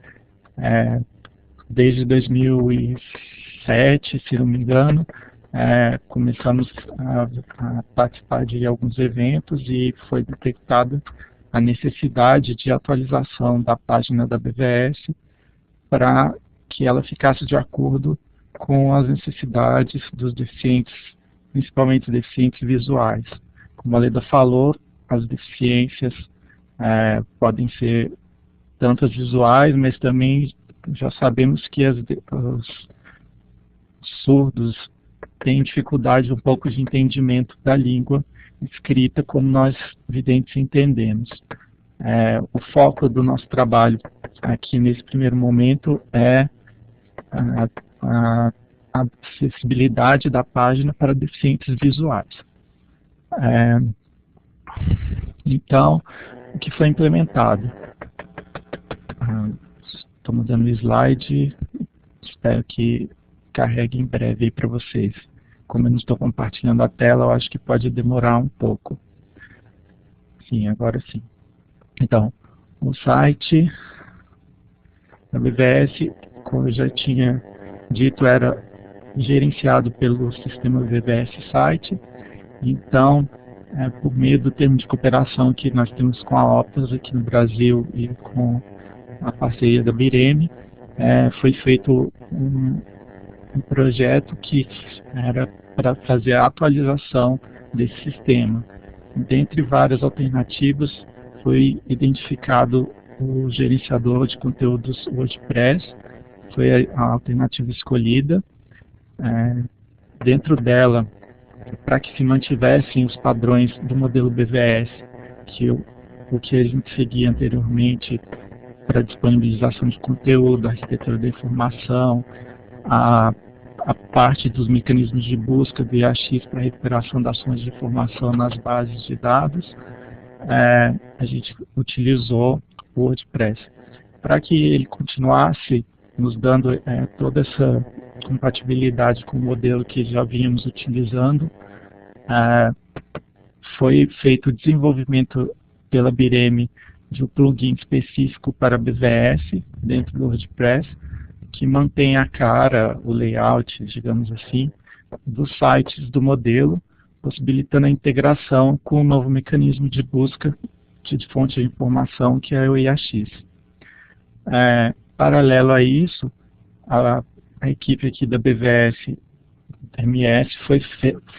Desde 2007, se não me engano, começamos a participar de alguns eventos e foi detectada a necessidade de atualização da página da BVS para que ela ficasse de acordo com as necessidades dos deficientes, principalmente deficientes visuais. Como a Leda falou, as deficiências podem ser tanto as visuais, mas também já sabemos que os surdos têm dificuldade um pouco de entendimento da língua escrita, como nós videntes entendemos. O foco do nosso trabalho aqui nesse primeiro momento é a acessibilidade da página para deficientes visuais. Então, o que foi implementado? Estou mudando o slide, espero que carregue em breve aí para vocês. Como eu não estou compartilhando a tela, eu acho que pode demorar um pouco. Sim, agora sim. Então, o site da BVS, como eu já tinha dito, era gerenciado pelo sistema BVS Site. Então, por meio do termo de cooperação que nós temos com a Optus aqui no Brasil e com a parceria da BIREM, foi feito um projeto que era para fazer a atualização desse sistema. Dentre várias alternativas, foi identificado o gerenciador de conteúdos WordPress, foi a alternativa escolhida. Dentro dela, para que se mantivessem os padrões do modelo BVS, o que a gente seguia anteriormente para disponibilização de conteúdo, a arquitetura da informação, a parte dos mecanismos de busca do IAX para recuperação das fontes de informação nas bases de dados, a gente utilizou o WordPress. Para que ele continuasse nos dando toda essa compatibilidade com o modelo que já vínhamos utilizando, foi feito o desenvolvimento pela BIREM de um plugin específico para BVS dentro do WordPress, que mantém a cara, o layout, digamos assim, dos sites do modelo, possibilitando a integração com o novo mecanismo de busca de fonte de informação, que é o IAX. Paralelo a isso, a equipe aqui da BVS MS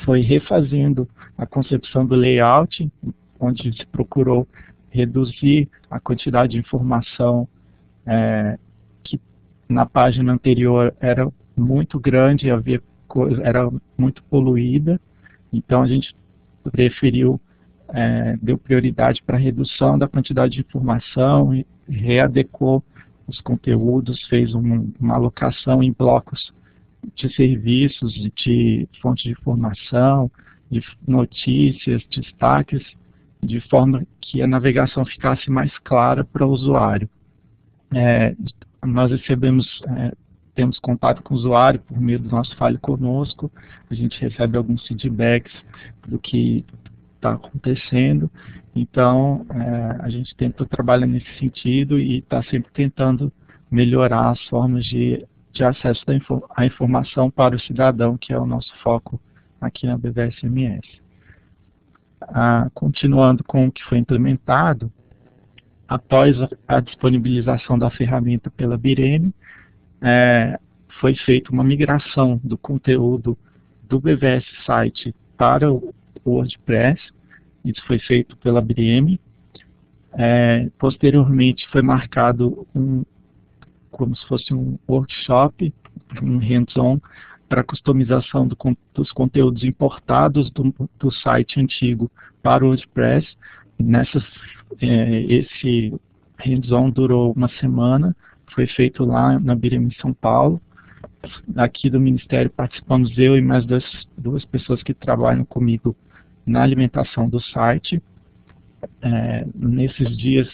foi refazendo a concepção do layout, onde se procurou reduzir a quantidade de informação que na página anterior era muito grande, era muito poluída, então a gente preferiu, deu prioridade para a redução da quantidade de informação e readecou os conteúdos, fez uma alocação em blocos de serviços, de fontes de informação, de notícias, destaques, de forma que a navegação ficasse mais clara para o usuário. Nós temos contato com o usuário por meio do nosso Fale Conosco, a gente recebe alguns feedbacks do que está acontecendo, então a gente tenta trabalhar nesse sentido e está sempre tentando melhorar as formas de acesso à informação para o cidadão, que é o nosso foco aqui na BVS-MS. Continuando com o que foi implementado, após a disponibilização da ferramenta pela BIREM, foi feita uma migração do conteúdo do BVS Site para o WordPress. Isso foi feito pela BIREM. Posteriormente foi marcado como se fosse um workshop, um hands-on, para customização dos conteúdos importados do site antigo para o WordPress. Esse hands-on durou uma semana, foi feito lá na Birem, em São Paulo. Aqui do Ministério participamos eu e mais duas pessoas que trabalham comigo na alimentação do site. Nesses dias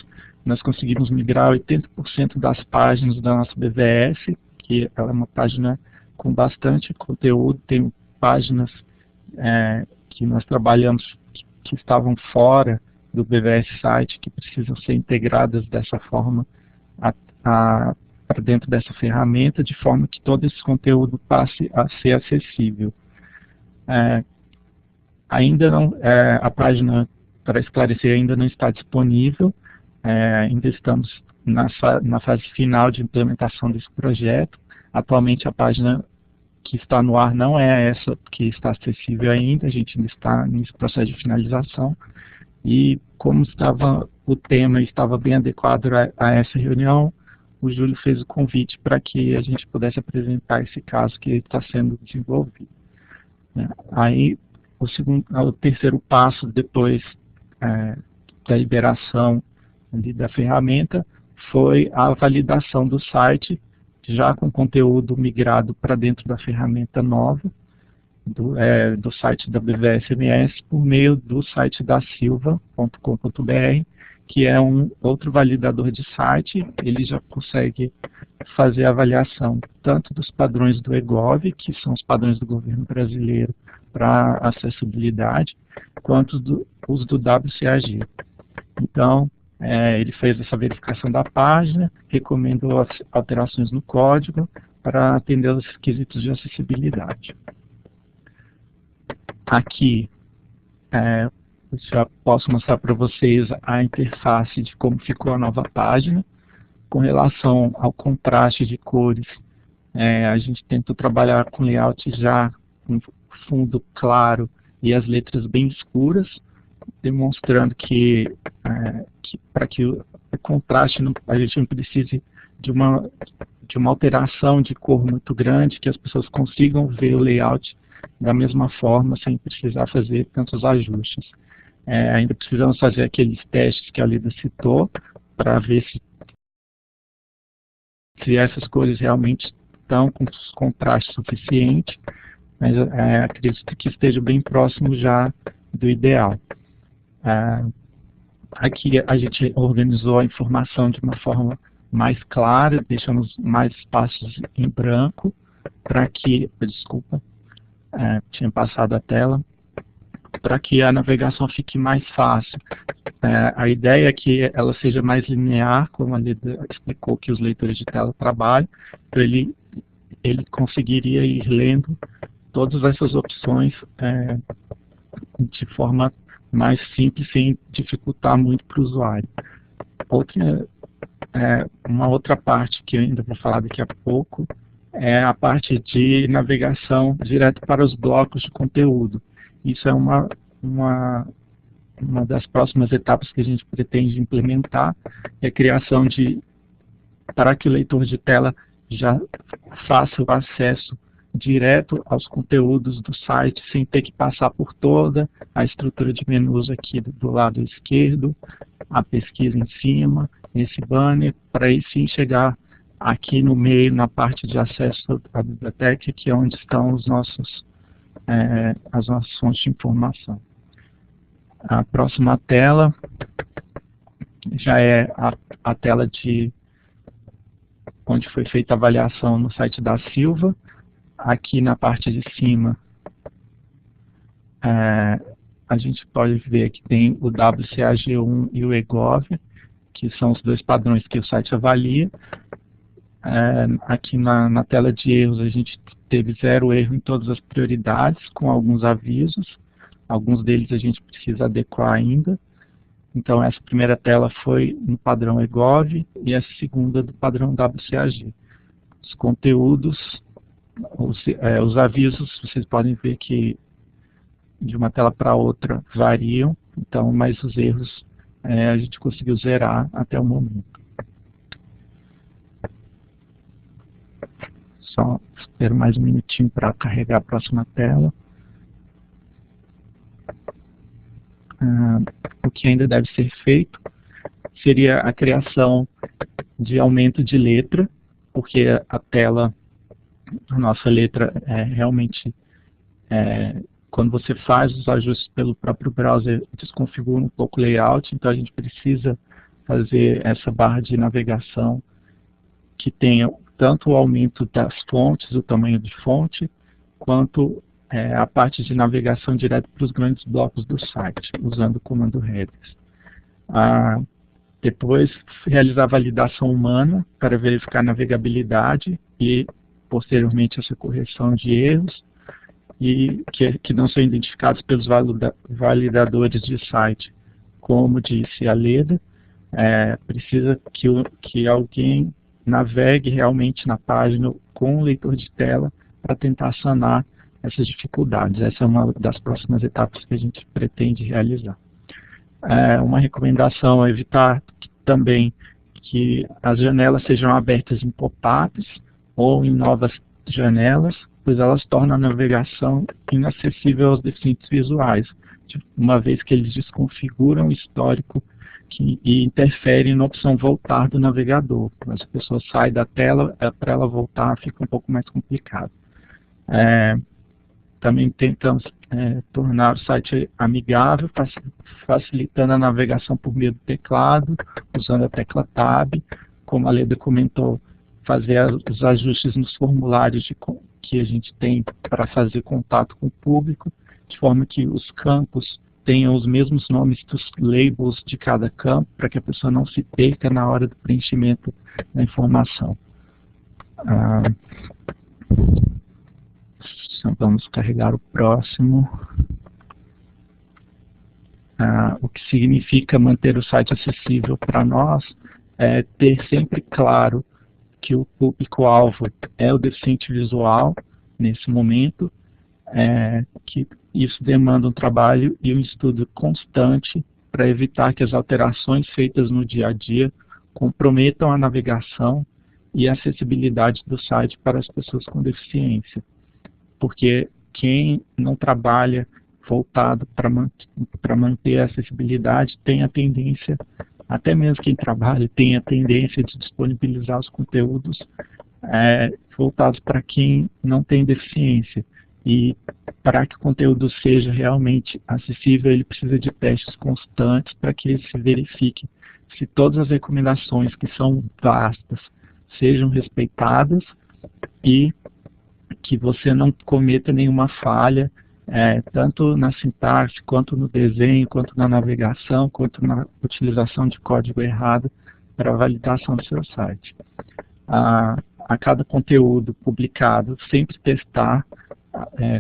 nós conseguimos migrar 80% das páginas da nossa BVS, que ela é uma página com bastante conteúdo. Tem páginas que nós trabalhamos que estavam fora do BVS site, que precisam ser integradas dessa forma para dentro dessa ferramenta, de forma que todo esse conteúdo passe a ser acessível. Ainda não, a página, para esclarecer, ainda não está disponível. Ainda estamos na fase final de implementação desse projeto. Atualmente a página que está no ar não é essa que está acessível ainda, a gente ainda está nesse processo de finalização. E como o tema estava bem adequado a essa reunião, o Júlio fez o convite para que a gente pudesse apresentar esse caso que está sendo desenvolvido. Aí, o terceiro passo, depois da liberação da ferramenta, foi a validação do site, já com conteúdo migrado para dentro da ferramenta nova, do site da BVSMS, por meio do site da silva.com.br, que é um outro validador de site. Ele já consegue fazer a avaliação tanto dos padrões do EGOV, que são os padrões do governo brasileiro para acessibilidade, quanto os do WCAG. Então, ele fez essa verificação da página, recomendou as alterações no código para atender os requisitos de acessibilidade. Aqui, eu já posso mostrar para vocês a interface de como ficou a nova página. Com relação ao contraste de cores, a gente tentou trabalhar com layout já com fundo claro e as letras bem escuras, demonstrando que para que o contraste, a gente não precise de uma alteração de cor muito grande, que as pessoas consigam ver o layout da mesma forma, sem precisar fazer tantos ajustes. Ainda precisamos fazer aqueles testes que a Lida citou, para ver se essas cores realmente estão com contraste suficiente, mas acredito que esteja bem próximo já do ideal. Aqui a gente organizou a informação de uma forma mais clara, deixamos mais espaços em branco, para que, desculpa, tinha passado a tela, para que a navegação fique mais fácil. A ideia é que ela seja mais linear, como a Lida explicou que os leitores de tela trabalham, então ele conseguiria ir lendo todas essas opções de forma mais simples, sem dificultar muito para o usuário. Uma outra parte que eu ainda vou falar daqui a pouco é a parte de navegação direto para os blocos de conteúdo. Isso é uma das próximas etapas que a gente pretende implementar, é a criação para que o leitor de tela já faça o acesso direto aos conteúdos do site, sem ter que passar por toda a estrutura de menus aqui do lado esquerdo, a pesquisa em cima, esse banner, para aí sim chegar aqui no meio, na parte de acesso à biblioteca, que é onde estão as nossas fontes de informação. A próxima tela já é a tela onde foi feita a avaliação no site da Silva. Aqui na parte de cima, a gente pode ver que tem o WCAG1 e o EGOV, que são os dois padrões que o site avalia. Aqui na tela de erros a gente teve 0 erro em todas as prioridades, com alguns avisos. Alguns deles a gente precisa adequar ainda. Então essa primeira tela foi no padrão EGOV e a segunda do padrão WCAG. Os conteúdos, os avisos, vocês podem ver que de uma tela para outra variam, então, mas os erros a gente conseguiu zerar até o momento. Só espero mais um minutinho para carregar a próxima tela. O que ainda deve ser feito seria a criação de aumento de letra, porque a nossa letra realmente, quando você faz os ajustes pelo próprio browser, desconfigura um pouco o layout, então a gente precisa fazer essa barra de navegação que tenha tanto o aumento das fontes, o tamanho de fonte, quanto a parte de navegação direto para os grandes blocos do site, usando o comando headers. Depois, realizar a validação humana para verificar a navegabilidade e, posteriormente, essa correção de erros e que não são identificados pelos validadores de site. Como disse a Leda, precisa que alguém navegue realmente na página com o leitor de tela para tentar sanar essas dificuldades. Essa é uma das próximas etapas que a gente pretende realizar. Uma recomendação é evitar também que as janelas sejam abertas em pop-ups ou em novas janelas, pois elas tornam a navegação inacessível aos deficientes visuais, uma vez que eles desconfiguram o histórico e interferem na opção voltar do navegador. Quando a pessoa sai da tela, para ela voltar fica um pouco mais complicado. Também tentamos tornar o site amigável, facilitando a navegação por meio do teclado, usando a tecla Tab, como a Leda comentou, fazer os ajustes nos formulários que a gente tem para fazer contato com o público, de forma que os campos tenham os mesmos nomes dos labels de cada campo, para que a pessoa não se perca na hora do preenchimento da informação. Vamos carregar o próximo. O que significa manter o site acessível para nós é ter sempre claro que o público-alvo é o deficiente visual nesse momento, que isso demanda um trabalho e um estudo constante para evitar que as alterações feitas no dia a dia comprometam a navegação e a acessibilidade do site para as pessoas com deficiência. Porque quem não trabalha voltado para manter a acessibilidade tem a tendência, até mesmo quem trabalha, tem a tendência de disponibilizar os conteúdos voltados para quem não tem deficiência. E para que o conteúdo seja realmente acessível, ele precisa de testes constantes para que ele se verifique se todas as recomendações, que são vastas, sejam respeitadas e que você não cometa nenhuma falha, tanto na sintaxe, quanto no desenho, quanto na navegação, quanto na utilização de código errado para a validação do seu site. A cada conteúdo publicado, sempre testar,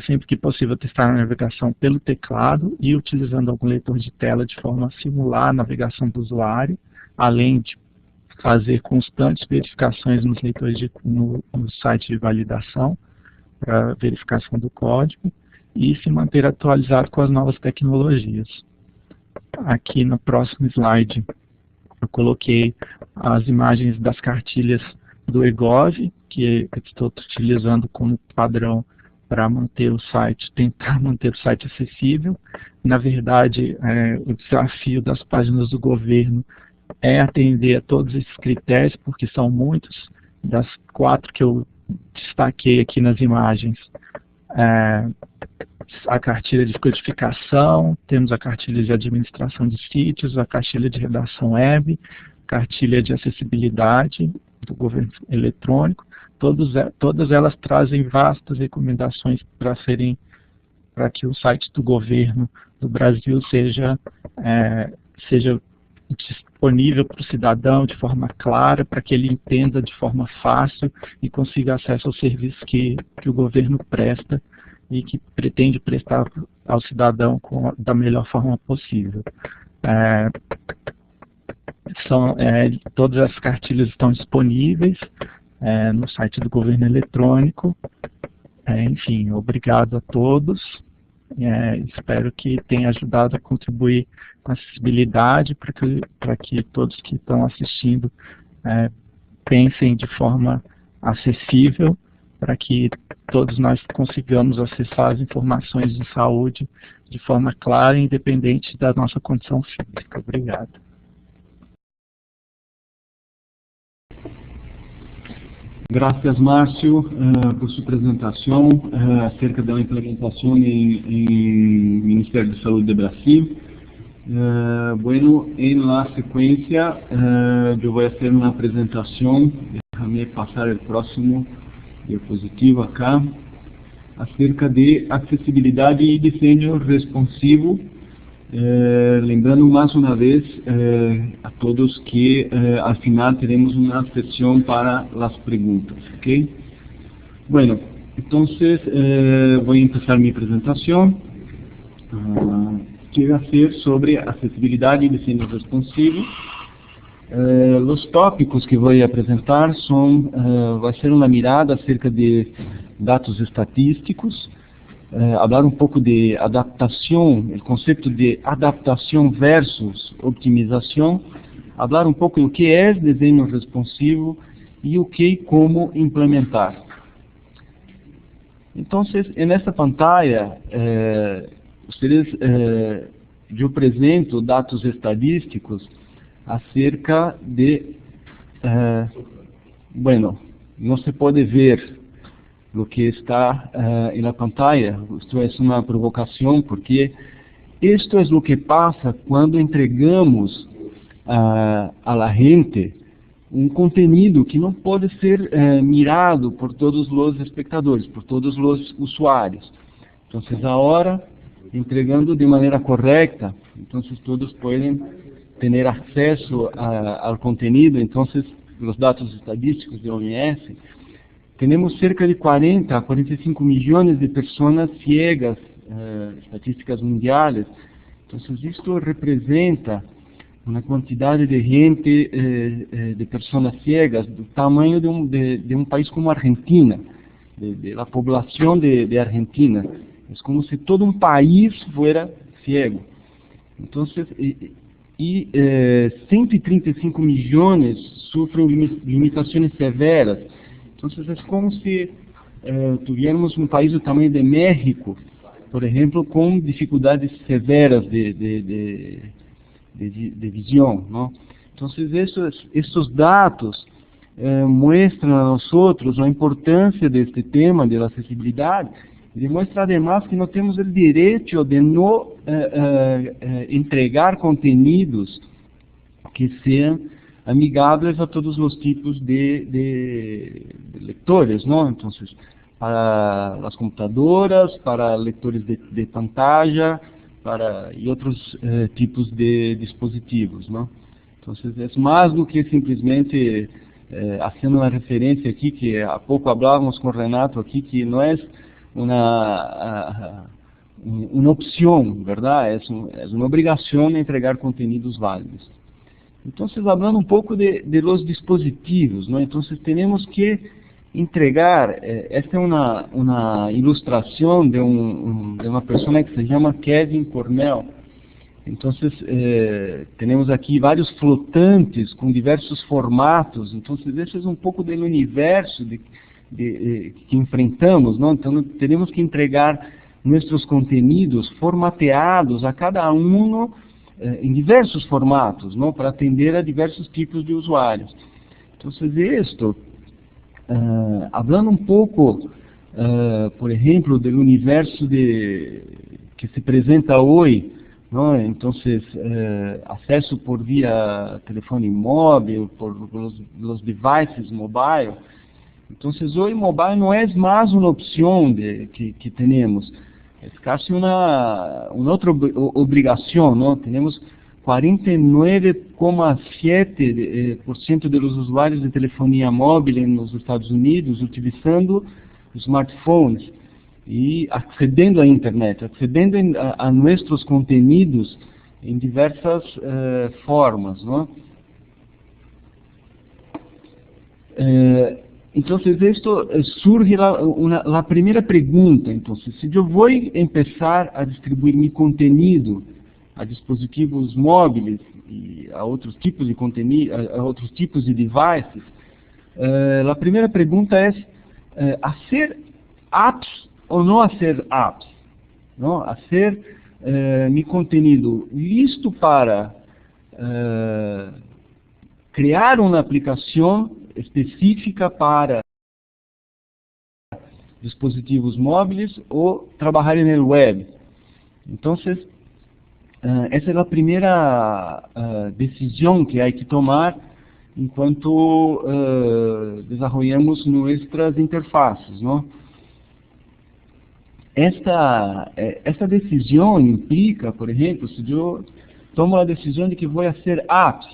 sempre que possível, testar a navegação pelo teclado e utilizando algum leitor de tela de forma a simular a navegação do usuário, além de fazer constantes verificações nos leitores no site de validação, para verificação do código, e se manter atualizado com as novas tecnologias. Aqui no próximo slide eu coloquei as imagens das cartilhas do eGov, que eu estou utilizando como padrão para manter o site, tentar manter o site acessível. Na verdade, o desafio das páginas do governo é atender a todos esses critérios, porque são muitos. Das 4 que eu destaquei aqui nas imagens, a cartilha de codificação, temos a cartilha de administração de sítios, a cartilha de redação web, cartilha de acessibilidade do governo eletrônico. Todas elas trazem vastas recomendações para que o site do governo do Brasil seja disponível para o cidadão de forma clara, para que ele entenda de forma fácil e consiga acesso aos serviços que o governo presta e que pretende prestar ao cidadão da melhor forma possível. Todas as cartilhas estão disponíveis no site do governo eletrônico. Enfim, obrigado a todos. Espero que tenha ajudado a contribuir com a acessibilidade para que todos que estão assistindo pensem de forma acessível para que todos nós consigamos acessar as informações de saúde de forma clara e independente da nossa condição física. Obrigado. Gracias, Márcio, por sua apresentação acerca da implementação em Ministério de Saúde do Brasil. Bueno, en la secuencia yo voy a hacer una presentación, déjame pasar el próximo diapositivo acá, acerca de acessibilidade e diseño responsivo, lembrando mais uma vez a todos que al final teremos una sesión para las preguntas, ¿ok? Bueno, entonces voy a empezar mi presentación. Que vai ser sobre acessibilidade e desenho responsivo. Os tópicos que vou apresentar vai ser uma mirada acerca de dados estatísticos, falar um pouco de adaptação, o conceito de adaptação versus optimização, falar um pouco do que é desenho responsivo e o que e como implementar. Então, nessa pantalla, eu apresento dados estadísticos acerca de, bueno, não se pode ver o que está na pantalla, isto é uma provocação, porque isto é o que passa quando entregamos a la gente um conteúdo que não pode ser mirado por todos os espectadores, por todos os usuários. Então, agora, entregando de maneira correta, então todos podem ter acesso ao conteúdo. Então, os dados estadísticos da OMS, temos cerca de 40 a 45 milhões de pessoas ciegas, estatísticas mundiais. Então, isto representa uma quantidade de gente, de pessoas ciegas, do tamanho de um país como a Argentina, da população de Argentina. É como se todo um país fosse ciego. Então, 135 milhões sofrem limitações severas. Então, é como se tivéssemos um país do tamanho de México, por exemplo, com dificuldades severas de visão, não? Então, esses dados mostram a nós a importância deste tema de acessibilidade. Demonstra además que não temos o direito de não entregar conteúdos que sejam amigáveis a todos os tipos de leitores, não? Então, para as computadoras, para leitores de pantalla, e outros tipos de dispositivos, não? Então, é mais do que simplesmente fazendo uma referência aqui, que há pouco falávamos com o Renato aqui, que não é uma opção, verdade? É uma obrigação entregar conteúdos válidos. Então, falando um pouco de los dispositivos, não? Então, temos que entregar, esta é uma ilustração de uma pessoa que se chama Kevin Cornell. Então, temos aqui vários flotantes com diversos formatos. Então, esse é um pouco do universo que enfrentamos, não? Então, teremos que entregar nossos conteúdos formateados a cada um em diversos formatos, não? Para atender a diversos tipos de usuários. Então, isto, falando um pouco, por exemplo, do universo que se apresenta hoje, não? Então, acesso por via telefone móvel, por os devices mobile. Então, hoje mobile não é mais uma opção que temos, é quase uma outra obrigação, não? Temos 49,7% dos usuários de telefonia móvel nos Estados Unidos utilizando smartphones e acedendo à internet, acedendo a nossos conteúdos em diversas formas, não? Então, isto surge a primeira pergunta. Então, se eu vou começar a distribuir meu conteúdo a dispositivos móveis e a outros tipos de conteúdo, a outros tipos de devices, a primeira pergunta é: hacer apps ou não hacer apps, não? Hacer mi contenido listo para criar uma aplicação específica para dispositivos móveis ou trabalhar no web. Então, essa é a primeira decisão que há que tomar enquanto desenvolvemos nossas interfaces, não? Esta decisão implica, por exemplo, se eu tomo a decisão de que vou fazer apps,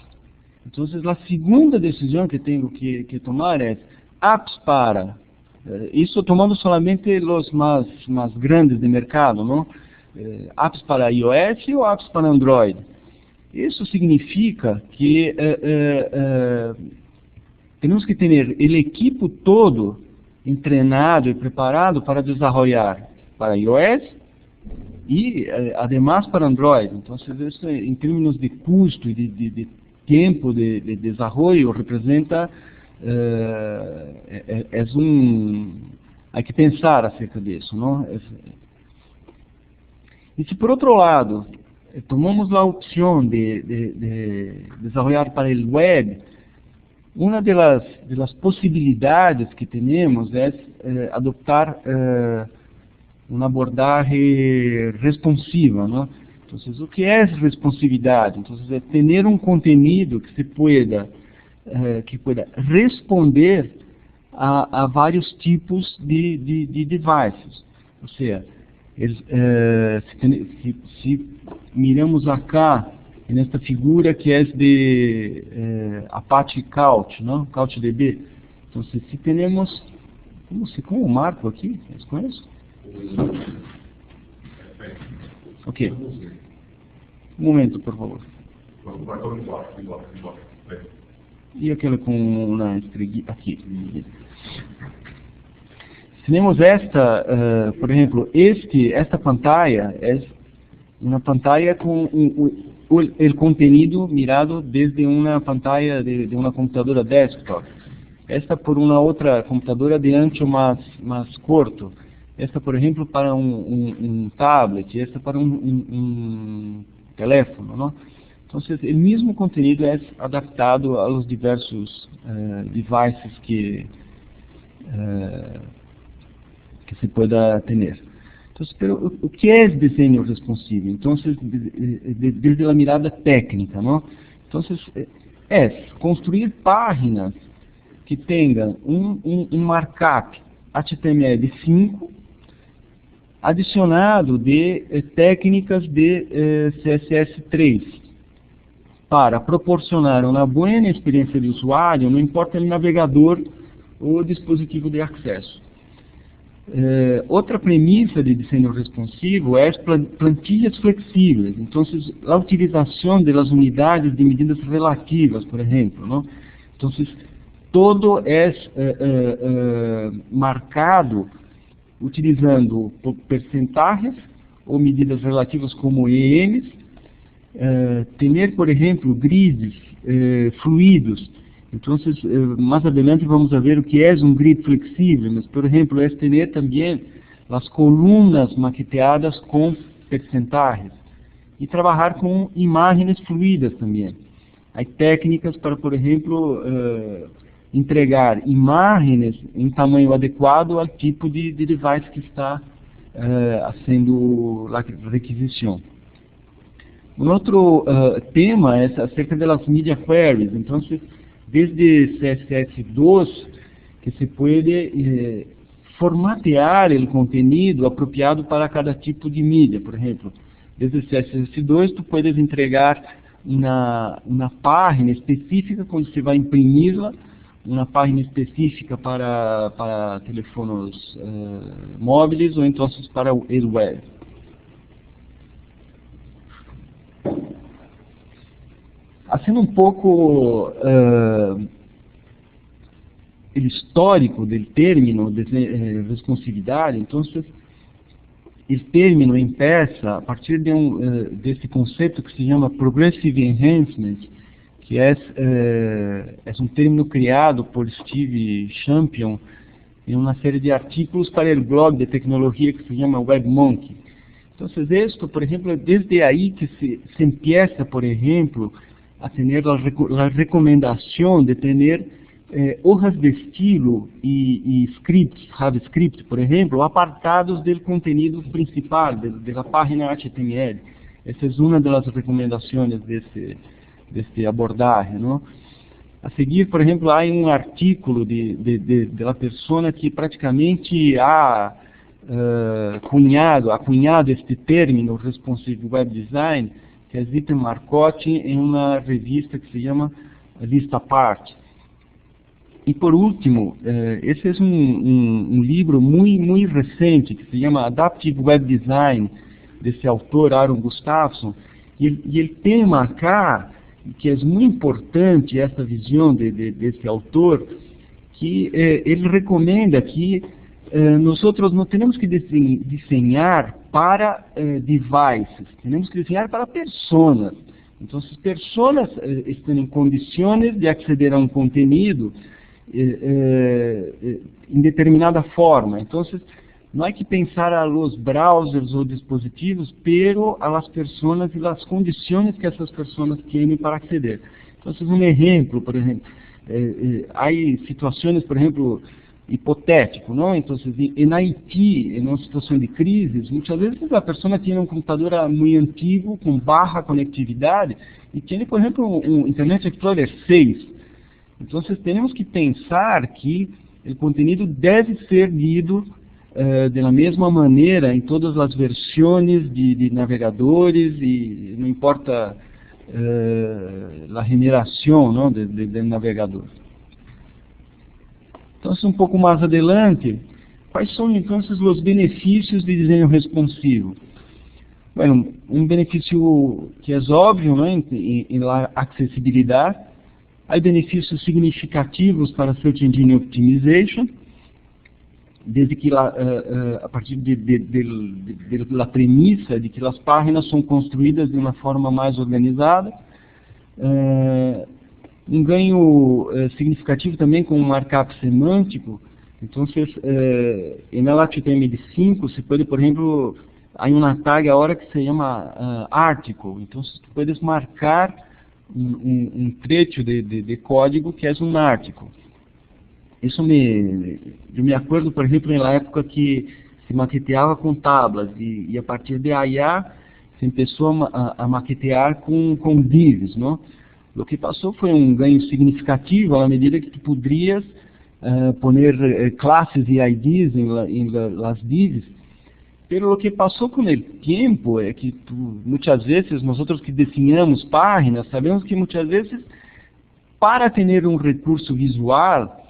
então a segunda decisão que tenho que tomar é apps para, isso tomando solamente os mais grandes de mercado, não? Apps para iOS ou apps para Android. Isso significa que temos que ter o equipo todo treinado e preparado para desenvolver para iOS e, además, para Android. Então, isso, em termos de custo e de tempo de desenvolvimento, representa há que pensar acerca disso, não? E se, por outro lado, tomamos a opção de desenvolver para o web, uma das possibilidades que temos é adoptar uma abordagem responsiva, não? Então, o que é responsividade? Então, é ter um contenido que pueda responder a vários tipos de devices. Ou seja, se miramos acá nesta figura que é de Apache Couch, não? CouchDB. Então, se temos, como marco aqui, vocês conhecem? Ok. Um momento, por favor. E aquela com uma estreguinha aqui. Temos esta, por exemplo, esta pantalla é uma pantalla com o conteúdo mirado desde uma pantalla de uma computadora desktop. Esta por uma outra computadora de ancho mais curto. Esta, por exemplo, para um tablet. Esta para um teléfono, não? Então, o mesmo conteúdo é adaptado aos diversos devices que se pueda ter. Então, o que é desenho responsivo? Então, desde a mirada técnica, não? Então, é construir páginas que tenham um markup HTML5 adicionado de técnicas de CSS3 para proporcionar uma boa experiência de usuário, não importa o navegador ou dispositivo de acesso. Outra premissa de desenho responsivo é as plantilhas flexíveis. Então, a utilização das unidades de medidas relativas, por exemplo, não? Então, todo é marcado utilizando percentagens ou medidas relativas como EMs, ter, por exemplo, grids fluidos. Então, mais adiante vamos ver o que é um grid flexível, mas, por exemplo, é ter também as colunas maqueteadas com percentagens e trabalhar com imagens fluidas também. Há técnicas para, por exemplo, entregar imagens em tamanho adequado ao tipo de device que está sendo a requisição. Um outro tema é acerca das media queries. Então, desde CSS2, que se pode formatear o conteúdo apropriado para cada tipo de mídia. Por exemplo, desde CSS2, tu puedes entregar uma página específica quando você vai imprimi-la, uma página específica para telefones móveis ou então para o web. Assim um pouco o histórico do término de responsividade, então o término empieza a partir desse conceito que se chama Progressive Enhancement, que é um término criado por Steve Champion en una serie de artículos para el blog de tecnología que se llama WebMonkey. Entonces esto, por ejemplo, desde ahí que se empieza, por ejemplo, a tener la recomendación de tener hojas de estilo y scripts, JavaScript, por ejemplo, apartados del contenido principal, de la página HTML. Essa é uma das recomendações desse abordagem, não? A seguir, por exemplo, há um artigo de la pessoa que praticamente ha cunhado este término responsive web design, que é Zita Marcotti, em uma revista que se chama Lista Apart. E por último, esse é um livro muito recente, que se chama Adaptive Web Design, desse autor, Aaron Gustafsson, e ele tem acá, que é muito importante essa visão desse autor, que ele recomenda que nós não temos que desenhar para devices, temos que desenhar para pessoas. Então, as pessoas estão em condições de aceder a um conteúdo em determinada forma. Então, não é que pensar a los browsers ou dispositivos, pero a las personas e las condições que essas pessoas têm para acceder. Então, um exemplo, por exemplo, há situações, por exemplo, hipotético, não? Então, em Haiti, em uma situação de crise, muitas vezes a pessoa tem um computador muito antigo, com baixa conectividade, e tem, por exemplo, um Internet Explorer 6. Então, temos que pensar que o conteúdo deve ser lido da mesma maneira em todas as versões de navegadores, e não importa a generação, não, do navegador. Então, um pouco mais adelante, quais são então os benefícios de desenho responsivo? Bueno, um benefício que é óbvio, né, em la acessibilidade. Há benefícios significativos para Search Engine Optimization, desde que a partir da premissa de que as páginas são construídas de uma forma mais organizada. Um ganho significativo também com o markup semântico. Então, em HTML5, se pode, por exemplo, há uma tag agora que se chama article. Então, você pode marcar um trecho de código que é um article. Isso eu me acordo, por exemplo, na época que se maqueteava com tablas, e a partir de aí se começou a maquetear com divs, não? O que passou foi um ganho significativo à medida que tu poderias poner classes e IDs em las divs. Pero o que passou com o tempo é que muitas vezes nós que desenhamos páginas sabemos que muitas vezes para ter um recurso visual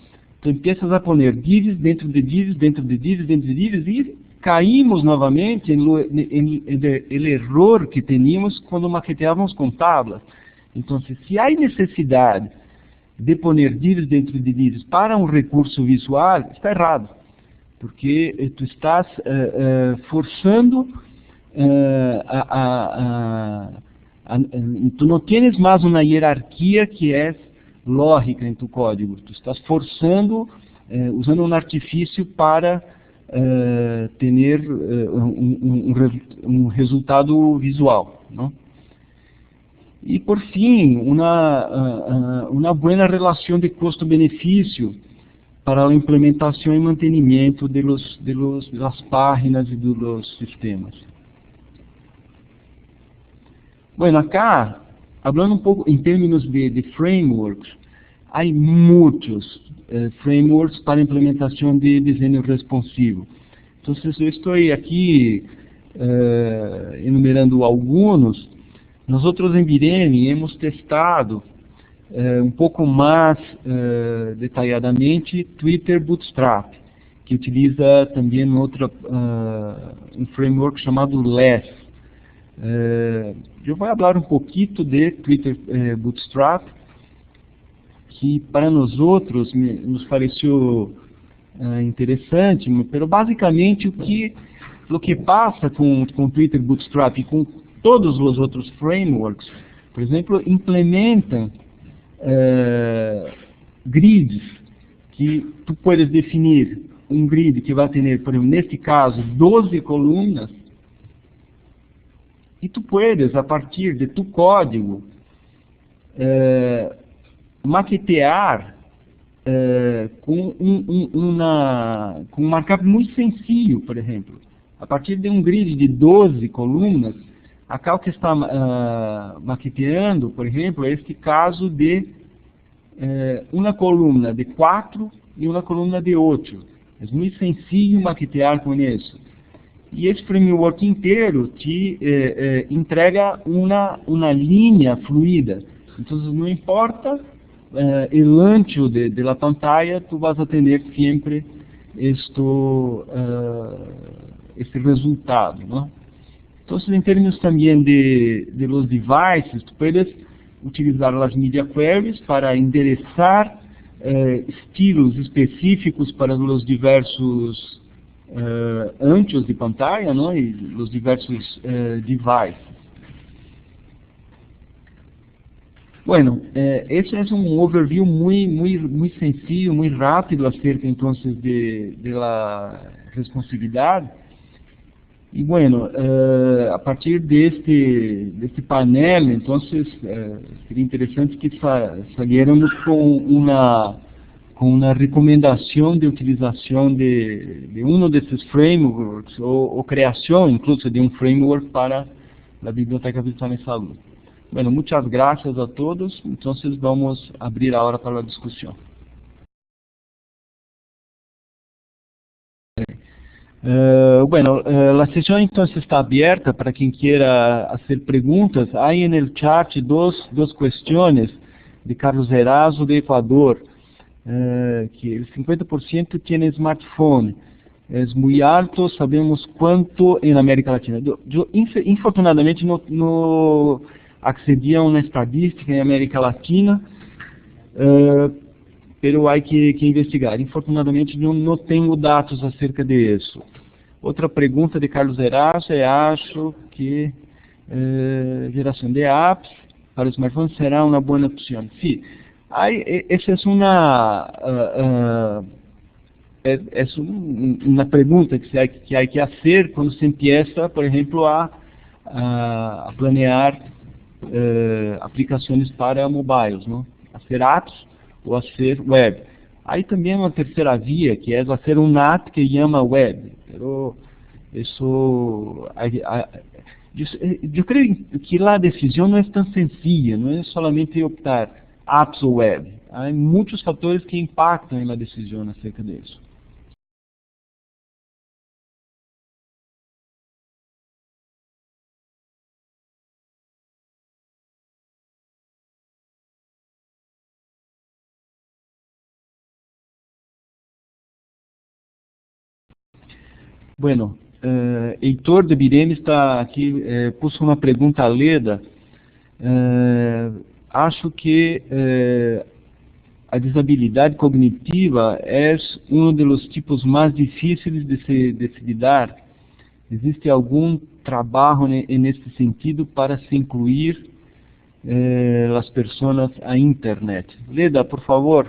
tu empiezas a poner divs dentro de divs, dentro de divs, dentro de divs, e caímos novamente no erro que teníamos quando maqueteávamos com tablas. Então, se há necessidade de poner divs dentro de divs para um recurso visual, está errado, porque tu estás forçando, tu não tens mais uma hierarquia que é lógica em tu código. Tu estás forçando, usando um artifício para ter um resultado visual, não? E por fim, uma boa relação de custo-benefício para a implementação e mantenimento das páginas e dos sistemas. Bueno, acá, hablando um pouco em termos de frameworks, há muitos frameworks para implementação de desenho responsivo. Então, eu estou aqui enumerando alguns. Nós em Vireme hemos testado um pouco mais detalhadamente Twitter Bootstrap, que utiliza também um framework chamado Less. Eu vou falar um pouquinho de Twitter Bootstrap, que para nós nos pareceu interessante, mas basicamente o que passa com Twitter Bootstrap e com todos os outros frameworks, por exemplo, implementam grids que tu podes definir um grid que vai ter, por exemplo, neste caso, 12 columnas, e tu puedes, a partir de tu código, maquetear com um markup muito sencillo, por exemplo. A partir de um grid de 12 colunas, a Calc está maqueteando, por exemplo, este caso de uma coluna de 4 e uma coluna de 8. É muito sencillo maquetear com isso. E esse framework inteiro te entrega uma linha fluida. Então, não importa o ancho de la pantalla, tu vas a tener sempre este resultado, ¿no? Entonces, en términos también de los devices, tú puedes utilizar las media queries para enderezar estilos específicos para los diversos anchos de pantalla, ¿no? Y los diversos devices. Bueno, esse é um overview muito sencillo, muito rápido acerca entonces de la responsividade. E bueno, a partir deste painel, entonces seria interessante que saliéramos com uma recomendação de utilização de um desses frameworks ou criação, incluso, de um framework para a Biblioteca Virtual em Saúde. Bueno, muchas gracias a todos. Entonces vamos a abrir ahora para la discusión. La sesión entonces está abierta para quien quiera hacer preguntas. Hay en el chat dos cuestiones de Carlos Erazo de Ecuador, que el 50% tiene smartphone. Es muy alto, sabemos cuánto en América Latina. Yo infortunadamente no accedi a uma estadística em América Latina, pero hay que investigar. Infortunadamente, não tenho dados acerca disso. Outra pergunta de Carlos Erazo acho que geração de apps para o smartphone será uma boa opção. Sim, essa é uma pergunta que há que fazer quando se empieza, por exemplo, a planear aplicações para mobiles, não? A ser apps ou a ser web. Aí também uma terceira via, que é fazer um app que chama web. Pero isso, eu creio que a decisão não é tão sencilla, não é somente optar apps ou web. Há muitos fatores que impactam na decisão acerca disso. Bueno, Heitor de Birene está aqui, puso uma pergunta a Leda. Acho que a desabilidade cognitiva é um dos tipos mais difíceis de se lidar. Existe algum trabalho nesse sentido para se incluir as pessoas à internet? Leda, por favor.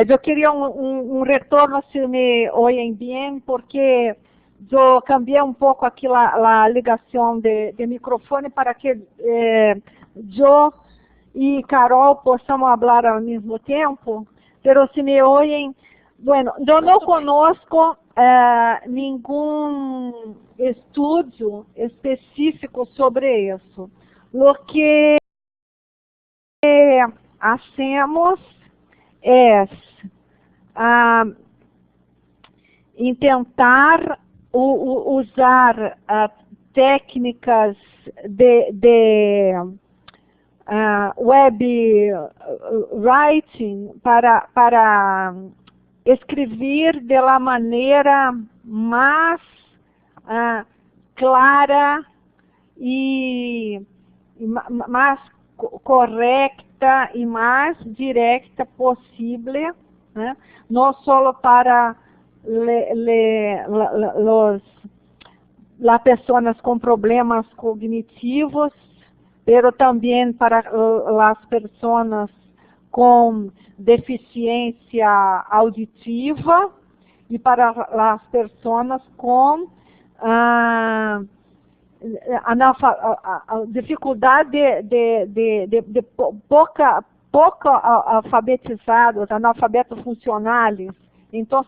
Eu queria um retorno, se me oem bem, porque eu cambiei um pouco aqui a ligação de microfone para que eu e Carol possamos falar ao mesmo tempo. Pero se me oem, bueno, eu não conosco nenhum estudo específico sobre isso. O que hacemos é tentar usar técnicas de web writing para escrever de la maneira mais clara e mais correta e mais direta possível, né? Não só para as pessoas com problemas cognitivos, pero também para as pessoas com deficiência auditiva e para as pessoas com a dificuldade de pouco alfabetizados, analfabetos funcionais. Então,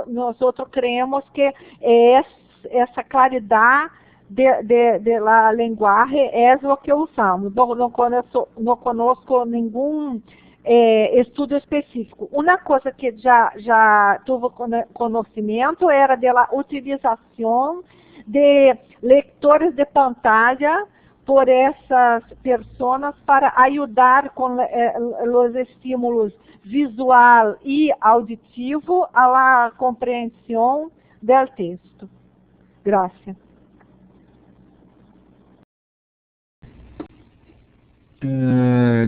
nós creemos que essa claridade de la linguagem é o que usamos. Não conosco nenhum estudo específico. Uma coisa que já tive conhecimento era da utilização de leitores de pantalla por essas pessoas para ajudar com os estímulos visual e auditivo a la compreensão do texto. Gracias.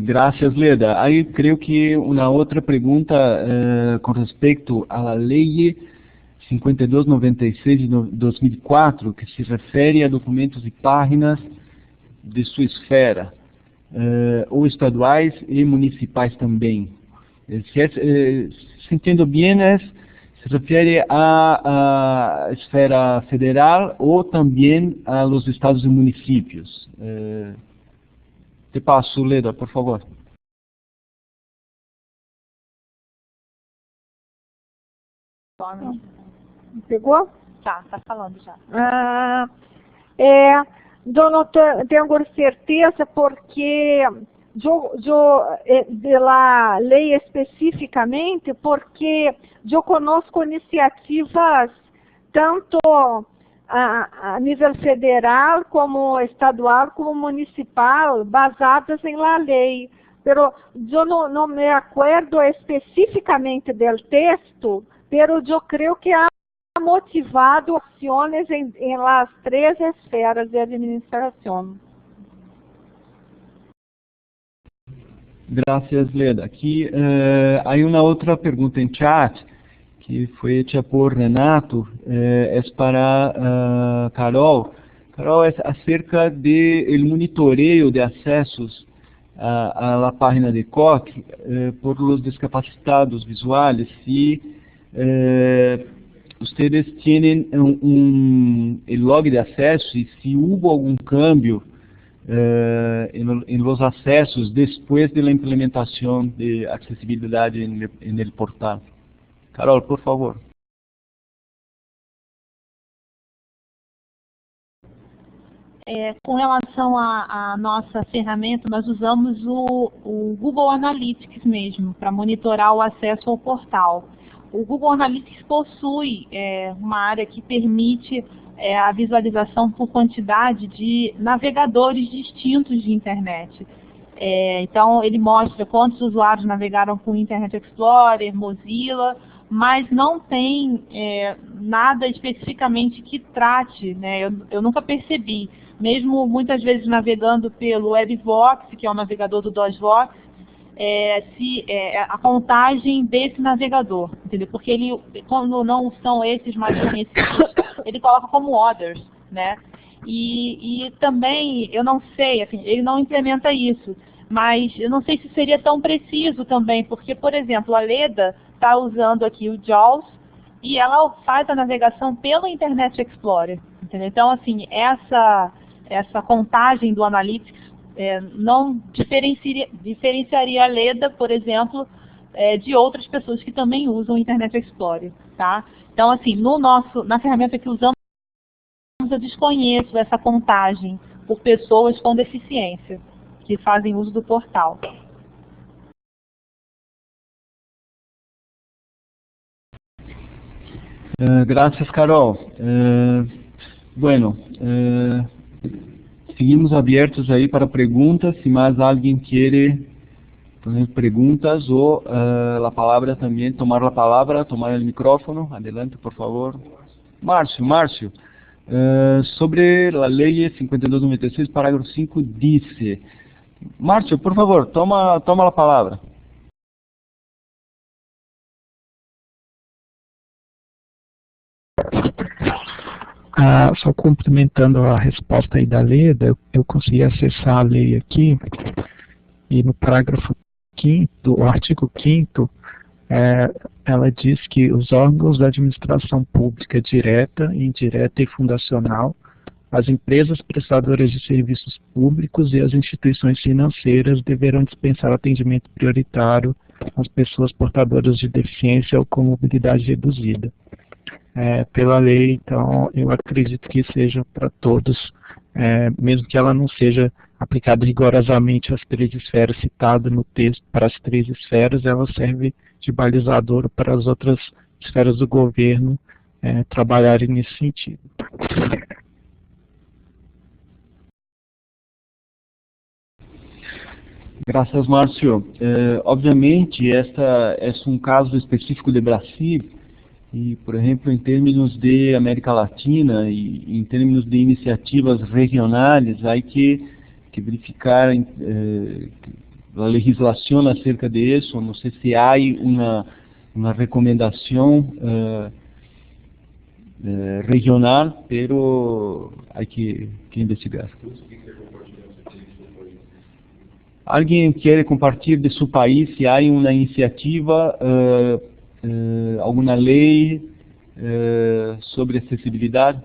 Gracias, Leda. Aí creio que uma outra pergunta com respeito à Lei 5296 de 2004, que se refere a documentos e páginas de sua esfera, ou estaduais e municipais também. Se entendo bem, se refere à esfera federal ou também a los estados e municípios. Te passo, Leda, por favor. Pegou? Tá falando já. Eu não tenho certeza porque de la lei especificamente, porque eu conosco iniciativas tanto a nível federal, como estadual, como municipal, basadas em la lei. Pero eu não me acuerdo especificamente do texto, pero eu creio que há motivado ações em las três esferas de administração. Gracias, Leda. Aqui há uma outra pergunta em chat que foi hecha por Renato, é para Carol. Carol, é acerca do monitoreio de acessos a la página de COC por los discapacitados visuales. Se ustedes tienen el log de acesso e se hubo algum cambio en los acessos después de la implementación de accesibilidad en el portal. Carol, por favor. Com relação à nossa ferramenta, nós usamos o Google Analytics mesmo, para monitorar o acesso ao portal. O Google Analytics possui uma área que permite a visualização por quantidade de navegadores distintos de internet. Então, ele mostra quantos usuários navegaram com Internet Explorer, Mozilla, mas não tem nada especificamente que trate, né? Eu nunca percebi, mesmo muitas vezes navegando pelo WebVox, que é o navegador do DOSVox, a contagem desse navegador, entendeu? Porque ele, quando não são esses mais conhecidos, ele coloca como others, né? E também, eu não sei, assim, ele não implementa isso, mas eu não sei se seria tão preciso também, porque, por exemplo, a Leda está usando aqui o JAWS e ela faz a navegação pelo Internet Explorer, entendeu? Então, assim, essa contagem do Analytics não diferenciaria a Leda, por exemplo, de outras pessoas que também usam o Internet Explorer, tá? Então, assim, na ferramenta que usamos, eu desconheço essa contagem por pessoas com deficiência que fazem uso do portal. Gracias, Carol. Bueno, seguimos abertos aí para perguntas. Se mais alguém quer fazer perguntas ou a palavra também, tomar a palavra, tomar o micrófono, adelante, por favor. Márcio, sobre a lei 5296, parágrafo 5, diz. Márcio, por favor, toma a palavra. Só complementando a resposta aí da Leda, eu consegui acessar a lei aqui, e no parágrafo 5º, o artigo 5º, ela diz que os órgãos da administração pública direta, indireta e fundacional, as empresas prestadoras de serviços públicos e as instituições financeiras deverão dispensar atendimento prioritário às pessoas portadoras de deficiência ou com mobilidade reduzida. Pela lei, então, eu acredito que seja para todos, mesmo que ela não seja aplicada rigorosamente às 3 esferas citadas no texto. Para as 3 esferas, ela serve de balizador para as outras esferas do governo trabalharem nesse sentido. Graças, Márcio. Obviamente, este é um caso específico do Brasil, e, por exemplo, em termos de América Latina e em termos de iniciativas regionais, há que verificar a legislação acerca disso. Não sei se há uma recomendação regional, pero há que investigar. Alguém quer compartilhar de seu país se há uma iniciativa, alguma lei sobre acessibilidade?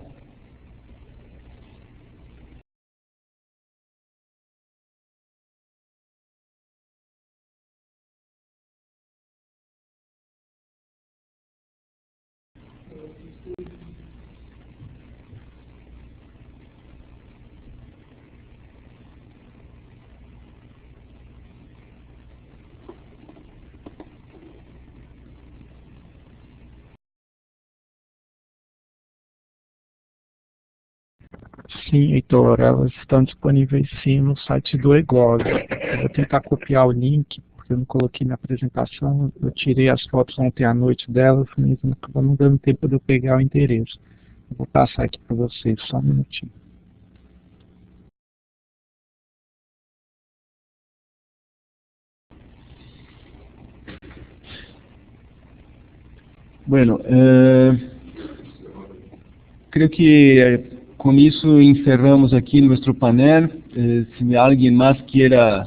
Sim, Heitor, elas estão disponíveis sim no site do EGOV. Eu vou tentar copiar o link, porque eu não coloquei na apresentação. Eu tirei as fotos ontem à noite delas, mas acabou não dando tempo de eu pegar o endereço. Eu vou passar aqui para vocês, só um minutinho. Bueno, creio que com isso encerramos aqui nosso painel. Se alguém mais queira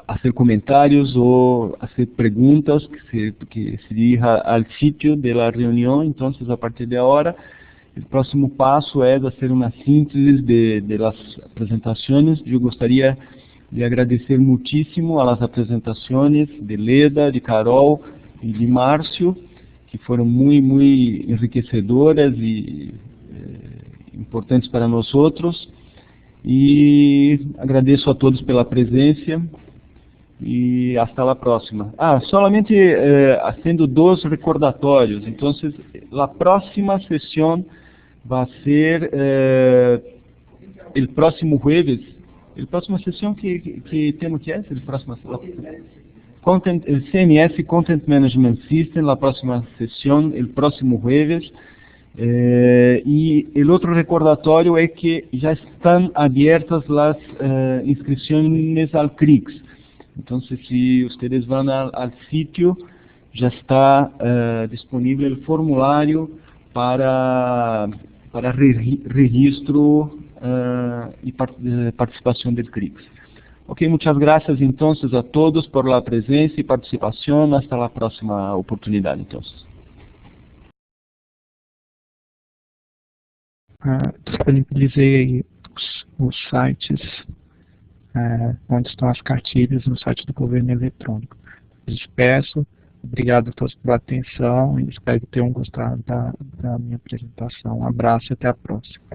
fazer comentários ou fazer perguntas que se dirija ao sítio da reunião, então, a partir de agora, o próximo passo é fazer uma síntese de las apresentações. Eu gostaria de agradecer muitíssimo a las apresentações de Leda, de Carol e de Márcio, que foram muito enriquecedoras e importantes para nós outros. E agradeço a todos pela presença e hasta a próxima. Solamente fazendo 2 recordatórios. Então, a próxima sessão vai ser o próximo jueves. A próxima sessão que temos que é? O próximo CMS Content Management System, a próxima sessão, o próximo jueves. E o outro recordatório é que já estão abertas as inscrições ao CRIX. Então, se vocês vão ao sítio, já está disponível o formulário para registro e participação do CRIX. Ok, muitas graças então a todos por la presença e participação. Hasta a próxima oportunidade, então. Disponibilizei aí os sites onde estão as cartilhas no site do governo eletrônico. Despeço, obrigado a todos pela atenção e espero que tenham gostado da minha apresentação. Um abraço e até a próxima.